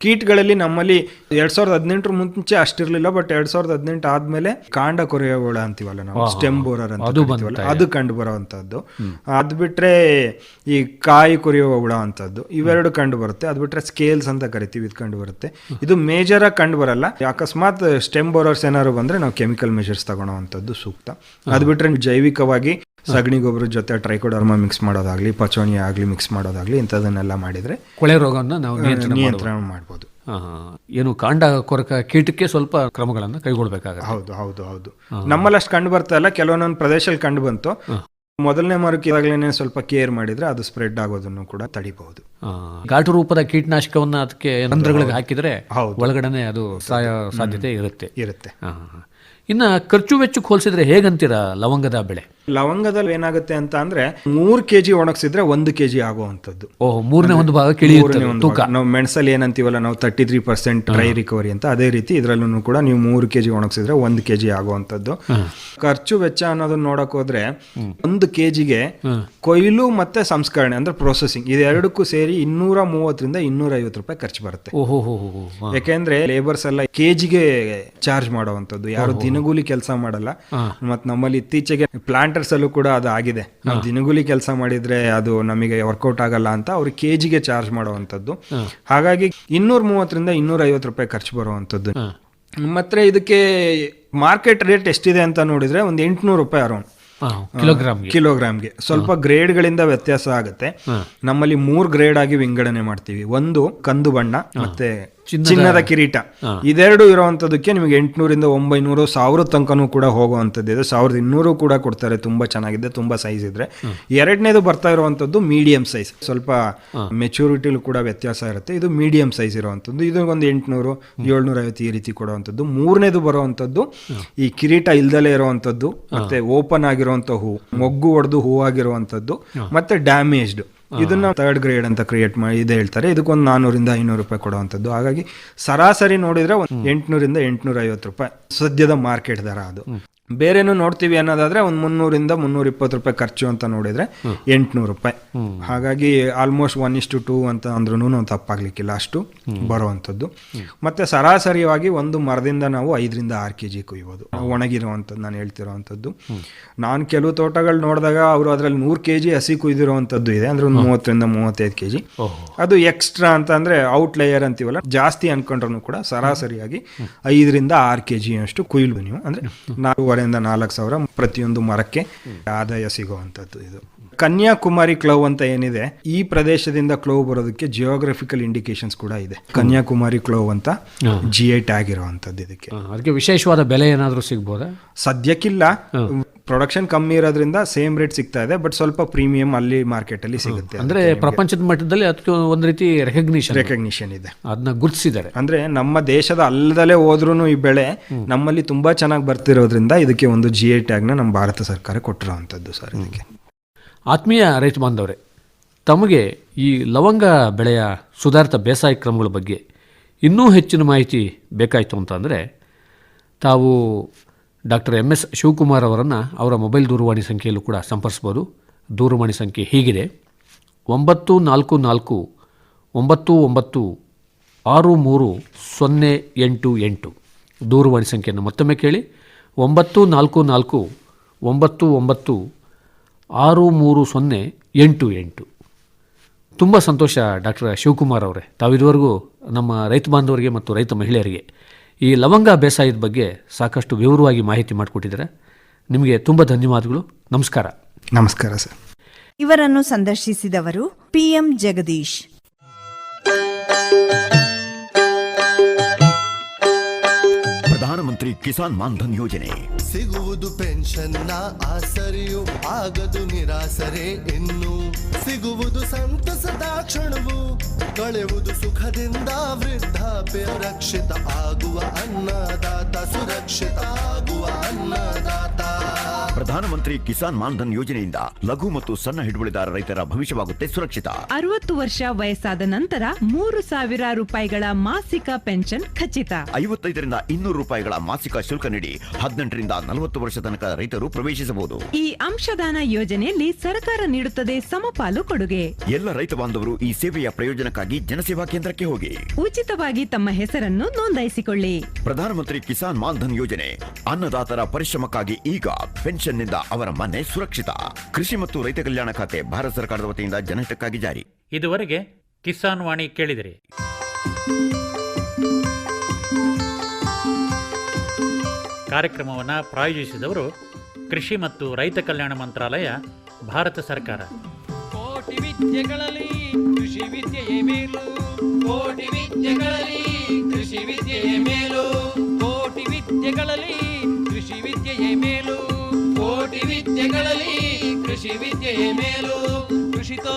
ಕೀಟಗಳಲ್ಲಿ ನಮ್ಮಲ್ಲಿ 2018 ಮುಂಚೆ ಅಷ್ಟಿರ್ಲಿಲ್ಲ. ಬಟ್ 2018 ಆದ್ಮೇಲೆ ಕಾಂಡ ಕೊರೆಯೋ ಹುಳ ಅಂತೀವಲ್ಲ ನಾವು, ಸ್ಟೆಮ್ ಬೋರರ್ ಅಂತ ಅದು ಕಂಡು ಬರುವಂತದ್ದು. ಅದ್ ಬಿಟ್ರೆ ಈ ಕಾಯಿ ಕೊರೆಯುವ ಹುಳ ಅಂತದ್ದು, ಇವೆರಡು ಕಂಡು ಬರುತ್ತೆ. ಅದ್ ಬಿಟ್ರೆ ಸ್ಕೇಲ್ಸ್ ಅಂತ ಕರಿತೀವಿ, ಇದು ಕಂಡು ಬರುತ್ತೆ. ಇದು ಮೇಜರ್ ಆಗಿ ಕಂಡು ಬರಲ್ಲ. ಅಕಸ್ಮಾತ್ ಸ್ಟೆಮ್ ಬೋರರ್ಸ್ ಏನಾದ್ರು ಬಂದ್ರೆ ನಾವು ಕೆಮಿಕಲ್ ಮೆಷರ್ಸ್ ತಗೊಳ್ಳೋವಂಥದ್ದು ಸೂಕ್ತ. ಅದ್ ಬಿಟ್ರೆ ಜೈವಿಕವಾಗಿ ಸಗಣಿ ಗೊಬ್ಬರ ಜೊತೆ ಟ್ರೈಕೋಡರ್ಮಾ ಮಿಕ್ಸ್ ಮಾಡೋದಾಗ್ಲಿ, ಪಚೋನಿಯಾ ಆಗ್ಲಿ ಮಿಕ್ಸ್ ಮಾಡೋದಾಗ್ಲಿ, ಇಂಥದನ್ನೆಲ್ಲ ಮಾಡಿದ್ರೆ ಕೊಳೆ ರೋಗವನ್ನು ನಾವು ನಿಯಂತ್ರಣ ಮಾಡ್ಬೋದು. ಏನು ಕಾಂಡ ಕೊರಕ ಕೀಟಕ್ಕೆ ಸ್ವಲ್ಪ ಕ್ರಮಗಳನ್ನು ಕೈಗೊಳ್ಬೇಕಾಗುತ್ತೆ. ಹೌದು ನಮ್ಮಲ್ಲಿ ಅಷ್ಟು ಕಂಡು ಬರ್ತಾ ಇಲ್ಲ, ಕೆಲವೊಂದೊಂದು ಪ್ರದೇಶದಲ್ಲಿ ಕಂಡು ಬಂತು. ಮೊದಲನೇ ಮರಕ್ಕೆ ಇವಾಗಲೇ ಸ್ವಲ್ಪ ಕೇರ್ ಮಾಡಿದ್ರೆ ಅದು ಸ್ಪ್ರೆಡ್ ಆಗೋದನ್ನು ಕೂಡ ತಡಿಬಹುದು. ಘಾಟು ರೂಪದ ಕೀಟನಾಶಕವನ್ನ ಅದಕ್ಕೆ ರಂಧ್ರಗಳಿಗೆ ಹಾಕಿದ್ರೆ ಒಳಗಡೆ ಅದು ಸಾಯೋ ಸಾಧ್ಯತೆ ಇರುತ್ತೆ. ಇನ್ನು ಖರ್ಚು ವೆಚ್ಚಕ್ಕೆ ಹೋಲಿಸಿದ್ರೆ ಹೇಗಂತೀರಾ ಲವಂಗದ ಬೆಳೆ? ಲವಂಗದಲ್ಲಿ ಏನಾಗುತ್ತೆ ಅಂತ ಅಂದ್ರೆ 3 kg ಒಣಗಿಸಿದ್ರೆ 1 kg ಆಗುವಂಥದ್ದು. ಮೂರನೇ ಒಂದು ಭಾಗ ತೂಕ. ನಾವು ಮೆಣಸಲ್ಲಿ ಏನಂತೀವಲ್ಲ ನಾವು 33% ಡ್ರೈ ರಿಕವರಿ ಅಂತ, ಅದೇ ರೀತಿ ಇದರಲ್ಲೂ ಕೂಡ ನೀವು 3 kg ಒಣಗಿಸಿದ್ರೆ 1 kg ಆಗುವಂಥದ್ದು. ಖರ್ಚು ವೆಚ್ಚ ಅನ್ನೋದನ್ನ ನೋಡಕ್ ಹೋದ್ರೆ 1 kgಗೆ ಕೊಯ್ಲು ಮತ್ತೆ ಸಂಸ್ಕರಣೆ ಅಂದ್ರೆ ಪ್ರೊಸೆಸಿಂಗ್ ಇದೆರಡಕ್ಕೂ ಸೇರಿ 230 ರಿಂದ 250 ರೂಪಾಯಿ ಖರ್ಚು ಬರುತ್ತೆ. ಯಾಕೆಂದ್ರೆ ಲೇಬರ್ಸ್ ಎಲ್ಲ kgಗೆ ಚಾರ್ಜ್ ಮಾಡುವಂಥದ್ದು, ಯಾರು ದಿನಗೂಲಿ ಕೆಲಸ ಮಾಡಲ್ಲ. ಮತ್ತೆ ನಮ್ಮಲ್ಲಿ ಇತ್ತೀಚೆಗೆ ಪ್ಲಾಂಟರ್ಸ್ ಅಲ್ಲೂ ಕೂಡ ಅದು ಆಗಿದೆ, ನಾವು ದಿನಗೂಲಿ ಕೆಲಸ ಮಾಡಿದ್ರೆ ಅದು ನಮಗೆ ವರ್ಕೌಟ್ ಆಗಲ್ಲ ಅಂತ ಅವ್ರು kgಗೆ ಚಾರ್ಜ್ ಮಾಡುವಂಥದ್ದು. ಹಾಗಾಗಿ 230 ರಿಂದ 250 ರೂಪಾಯಿ ಖರ್ಚು ಬರುವಂಥದ್ದು. ಮತ್ತೆ ಇದಕ್ಕೆ ಮಾರ್ಕೆಟ್ ರೇಟ್ ಎಷ್ಟಿದೆ ಅಂತ ನೋಡಿದ್ರೆ ಒಂದು 800 ರೂಪಾಯಿ ಅರೌಂಡ್ ಕಿಲೋಗ್ರಾಮ್ಗೆ. ಸ್ವಲ್ಪ ಗ್ರೇಡ್ಗಳಿಂದ ವ್ಯತ್ಯಾಸ ಆಗುತ್ತೆ. ನಮ್ಮಲ್ಲಿ 3 ಗ್ರೇಡ್ ಆಗಿ ವಿಂಗಡಣೆ ಮಾಡ್ತೀವಿ. ಒಂದು ಕಂದು ಬಣ್ಣ ಮತ್ತೆ ಚಿನ್ನದ ಕಿರೀಟ, ಇದೆರಡು ಇರುವಂತದಕ್ಕೆ ನಿಮಗೆ 800 ರಿಂದ 900 1000 ತನಕನೂ ಕೂಡ ಹೋಗುವಂಥದ್ದು ಇದೆ. 1200 ಕೂಡ ಕೊಡ್ತಾರೆ, ತುಂಬಾ ಚೆನ್ನಾಗಿದೆ, ತುಂಬಾ ಸೈಜ್ ಇದ್ರೆ. ಎರಡನೇದು ಬರ್ತಾ ಇರುವಂತದ್ದು ಮೀಡಿಯಂ ಸೈಜ್, ಸ್ವಲ್ಪ ಮೆಚೂರಿಟಿಲೂ ಕೂಡ ವ್ಯತ್ಯಾಸ ಇರುತ್ತೆ. ಇದು ಮೀಡಿಯಂ ಸೈಜ್ ಇರುವಂತದ್ದು, ಇದು ಒಂದು 800 750 ಈ ರೀತಿ ಕೊಡುವಂಥದ್ದು. ಮೂರನೇದು ಬರುವಂತದ್ದು ಈ ಕಿರೀಟ ಇಲ್ದಲೇ ಇರುವಂತದ್ದು, ಮತ್ತೆ ಓಪನ್ ಆಗಿರುವಂತ ಹೂ, ಮೊಗ್ಗು ಹೊಡೆದು ಹೂವಾಗಿರುವಂತದ್ದು, ಮತ್ತೆ ಡ್ಯಾಮೇಜ್ಡ್, ಇದನ್ನ 3rd ಗ್ರೇಡ್ ಅಂತ ಕ್ರಿಯೇಟ್ ಮಾಡಿ ಇದೆ ಹೇಳ್ತಾರೆ. ಇದಕ್ಕೊಂದು 400 ರಿಂದ 500 ರೂಪಾಯಿ ಕೊಡುವಂಥದ್ದು. ಹಾಗಾಗಿ ಸರಾಸರಿ ನೋಡಿದ್ರೆ 800 ರಿಂದ 850 ರೂಪಾಯಿ ಸದ್ಯದ ಮಾರ್ಕೆಟ್ ದರ. ಅದು ಬೇರೆನೂ ನೋಡ್ತೀವಿ ಅನ್ನೋದಾದ್ರೆ ಒಂದು 300 ರಿಂದ 320 ರೂಪಾಯಿ ಖರ್ಚು ಅಂತ ನೋಡಿದ್ರೆ 800 ರೂಪಾಯಿ. ಹಾಗಾಗಿ ಆಲ್ಮೋಸ್ಟ್ 1:2 ಅಂತ ಅಂದ್ರೂ ತಪ್ಪಾಗ್ಲಿಕ್ಕಿಲ್ಲ, ಅಷ್ಟು ಬರುವಂಥದ್ದು. ಮತ್ತೆ ಸರಾಸರಿಯಾಗಿ ಒಂದು ಮರದಿಂದ ನಾವು 5 ರಿಂದ 6 kg ಕುಯ್ಬೋದು, ಒಣಗಿರುವಂಥದ್ದು ನಾನು ಹೇಳ್ತಿರೋವಂಥದ್ದು. ನಾನು ಕೆಲವು ತೋಟಗಳು ನೋಡಿದಾಗ ಅವರು ಅದರಲ್ಲಿ 100 kg ಹಸಿ ಕುಯ್ದಿರುವಂಥದ್ದು ಇದೆ, ಅಂದ್ರೆ ಒಂದು 30 ರಿಂದ 35 kg. ಅದು ಎಕ್ಸ್ಟ್ರಾ ಅಂತ ಅಂದ್ರೆ ಔಟ್ ಲೇಯರ್ ಅಂತೀವಲ್ಲ, ಜಾಸ್ತಿ ಅನ್ಕೊಂಡ್ರು ಕೂಡ ಸರಾಸರಿಯಾಗಿ 5 ರಿಂದ 6 kg ಅಷ್ಟು ಕುಯ್ಲು ನೀವು, ಅಂದ್ರೆ 4,000 ಪ್ರತಿಯೊಂದು ಮರಕ್ಕೆ ಆದಾಯ ಸಿಗುವಂಥದ್ದು. ಇದು ಕನ್ಯಾಕುಮಾರಿ ಕ್ಲೌ ಅಂತ ಏನಿದೆ, ಈ ಪ್ರದೇಶದಿಂದ ಕ್ಲೌ ಬರೋದಕ್ಕೆ ಜಿಯೋಗ್ರಫಿಕಲ್ ಇಂಡಿಕೇಶನ್ಸ್ ಕೂಡ ಇದೆ. ಕನ್ಯಾಕುಮಾರಿ ಕ್ಲೌ ಅಂತ GI ಟ್ಯಾಗ್ ಇರುವಂತದ್ದು. ಅದಕ್ಕೆ ವಿಶೇಷವಾದ ಬೆಲೆ ಏನಾದರೂ ಸಿಗ್ಬೋದಾ? ಸದ್ಯಕ್ಕಿಲ್ಲ, ಪ್ರೊಡಕ್ಷನ್ ಕಮ್ಮಿ ಇರೋದ್ರಿಂದ ಸೇಮ್ ರೇಟ್ ಸಿಗ್ತಾ ಇದೆ, ಬಟ್ ಸ್ವಲ್ಪ ಪ್ರೀಮಿಯಂ ಅಲ್ಲಿ ಮಾರ್ಕೆಟ್ ಅಲ್ಲಿ ಸಿಗುತ್ತೆ. ಅಂದ್ರೆ ಪ್ರಪಂಚದ ಮಟ್ಟದಲ್ಲಿ ಅದಕ್ಕೆ ಒಂದು ರೀತಿ ರೆಕಗ್ನಿಷನ್ ಇದೆ, ಅದನ್ನ ಗುರುತಿಸಿದ್ದಾರೆ. ಅಂದ್ರೆ ನಮ್ಮ ದೇಶದ ಅಲ್ಲದಲ್ಲೇ ಹೋದ್ರೂ ಈ ಬೆಳೆ ನಮ್ಮಲ್ಲಿ ತುಂಬಾ ಚೆನ್ನಾಗಿ ಬರ್ತಿರೋದ್ರಿಂದ ಇದಕ್ಕೆ ಒಂದು GI ಟ್ಯಾಗ್ ನ ನಮ್ಮ ಭಾರತ ಸರ್ಕಾರ ಕೊಟ್ಟಿರುವಂತದ್ದು ಸರ್. ಇದಕ್ಕೆ ಆತ್ಮೀಯ ರೈತ ಬಾಂಧವರೇ, ತಮಗೆ ಈ ಲವಂಗ ಬೆಳೆಯ ಸುಧಾರಿತ ಬೇಸಾಯ ಕ್ರಮಗಳ ಬಗ್ಗೆ ಇನ್ನೂ ಹೆಚ್ಚಿನ ಮಾಹಿತಿ ಬೇಕಾಯಿತು ಅಂತಂದರೆ ತಾವು ಡಾಕ್ಟರ್ MS ಶಿವಕುಮಾರ್ ಅವರನ್ನು ಅವರ ಮೊಬೈಲ್ ದೂರವಾಣಿ ಸಂಖ್ಯೆಯಲ್ಲೂ ಕೂಡ ಸಂಪರ್ಸ್ಬೋದು. ದೂರವಾಣಿ ಸಂಖ್ಯೆ ಹೀಗಿದೆ: 944 99 63 088. ದೂರವಾಣಿ ಸಂಖ್ಯೆಯನ್ನು ಮತ್ತೊಮ್ಮೆ ಕೇಳಿ: 944 99 63 088. ತುಂಬ ಸಂತೋಷ ಡಾಕ್ಟರ್ ಶಿವಕುಮಾರ್ ಅವರೇ, ತಾವಿದುವರೆಗೂ ನಮ್ಮ ರೈತ ಬಾಂಧವರಿಗೆ ಮತ್ತು ರೈತ ಮಹಿಳೆಯರಿಗೆ ಈ ಲವಂಗ ಬೇಸಾಯದ ಬಗ್ಗೆ ಸಾಕಷ್ಟು ವಿವರವಾಗಿ ಮಾಹಿತಿ ಮಾಡಿಕೊಟ್ಟಿದ್ದಾರೆ. ನಿಮಗೆ ತುಂಬ ಧನ್ಯವಾದಗಳು. ನಮಸ್ಕಾರ. ನಮಸ್ಕಾರ ಸರ್. ಇವರನ್ನು ಸಂದರ್ಶಿಸಿದವರು PM ಜಗದೀಶ್. ಪ್ರಧಾನಮಂತ್ರಿ ಕಿಸಾನ್ ಮಾನ್ಧನ್ ಯೋಜನೆ ಸಿಗುವುದು ಪೆನ್ಷನ್ನ ಆಸರೆಯು, ಆಗದು ನಿರಾಸರೆ ಇನ್ನು, ಸಿಗುವುದು ಸಂತಸದ ಕ್ಷಣವು, ಕಳೆಯುವುದು ಸುಖದಿಂದ ವೃದ್ಧಾಪ್ಯ ರಕ್ಷಿತ ಆಗುವ ಅನ್ನದಾತ ಸುರಕ್ಷಿತ ಆಗುವ ಅನ್ನದಾತ. ಪ್ರಧಾನಮಂತ್ರಿ ಕಿಸಾನ್ ಮಾನ್ಧನ್ ಯೋಜನೆಯಿಂದ ಲಘು ಮತ್ತು ಸಣ್ಣ ಹಿಡುವಳಿದಾರ ರೈತರ ಭವಿಷ್ಯವಾಗುತ್ತೆ ಸುರಕ್ಷಿತ. 60 ವರ್ಷ ವಯಸ್ಸಾದ ನಂತರ 3,000 ರೂಪಾಯಿಗಳ ಮಾಸಿಕ ಪೆನ್ಷನ್ ಖಚಿತ. 55 ರಿಂದ 200 ರೂಪಾಯಿಗಳ ಮಾಸಿಕ ಶುಲ್ಕ ನೀಡಿ 18 ರಿಂದ 40 ವರ್ಷ ತನಕ ರೈತರು ಪ್ರವೇಶಿಸಬಹುದು. ಈ ಅಂಶದಾನ ಯೋಜನೆಯಲ್ಲಿ ಸರ್ಕಾರ ನೀಡುತ್ತದೆ ಸಮಪಾಲು ಕೊಡುಗೆ. ಎಲ್ಲ ರೈತ ಬಾಂಧವರು ಈ ಸೇವೆಯ ಪ್ರಯೋಜನಕ್ಕಾಗಿ ಜನಸೇವಾ ಕೇಂದ್ರಕ್ಕೆ ಹೋಗಿ ಉಚಿತವಾಗಿ ತಮ್ಮ ಹೆಸರನ್ನು ನೋಂದಾಯಿಸಿಕೊಳ್ಳಿ. ಪ್ರಧಾನಮಂತ್ರಿ ಕಿಸಾನ್ ಮಾನ್ಧನ್ ಯೋಜನೆ ಅನ್ನದಾತರ ಪರಿಶ್ರಮಕ್ಕಾಗಿ ಈಗ, ಪೆನ್ಷನ್ನಿಂದ ಅವರ ಮನೆ ಸುರಕ್ಷಿತ. ಕೃಷಿ ಮತ್ತು ರೈತ ಕಲ್ಯಾಣ ಖಾತೆ ಭಾರತ ಸರ್ಕಾರದ ವತಿಯಿಂದ ಜನಹಿತಕ್ಕಾಗಿ ಜಾರಿ. ಇದುವರೆಗೆ ಕಿಸಾನ್ ವಾಣಿ ಕೇಳಿದಿರಿ. ಕಾರ್ಯಕ್ರಮವನ್ನು ಪ್ರಾಯೋಜಿಸಿದವರು ಕೃಷಿ ಮತ್ತು ರೈತ ಕಲ್ಯಾಣ ಮಂತ್ರಾಲಯ, ಭಾರತ ಸರ್ಕಾರ. ಕೋಟಿ ವಿದ್ಯೆಗಳಲ್ಲಿ ಕೃಷಿ ವಿದ್ಯೆಯೇ ಮೇಲು, ಕೋಟಿ ವಿದ್ಯೆಗಳಲ್ಲಿ ವಿದ್ಯೆಯೇ ಮೇಲು. ಕೃಷಿತೋ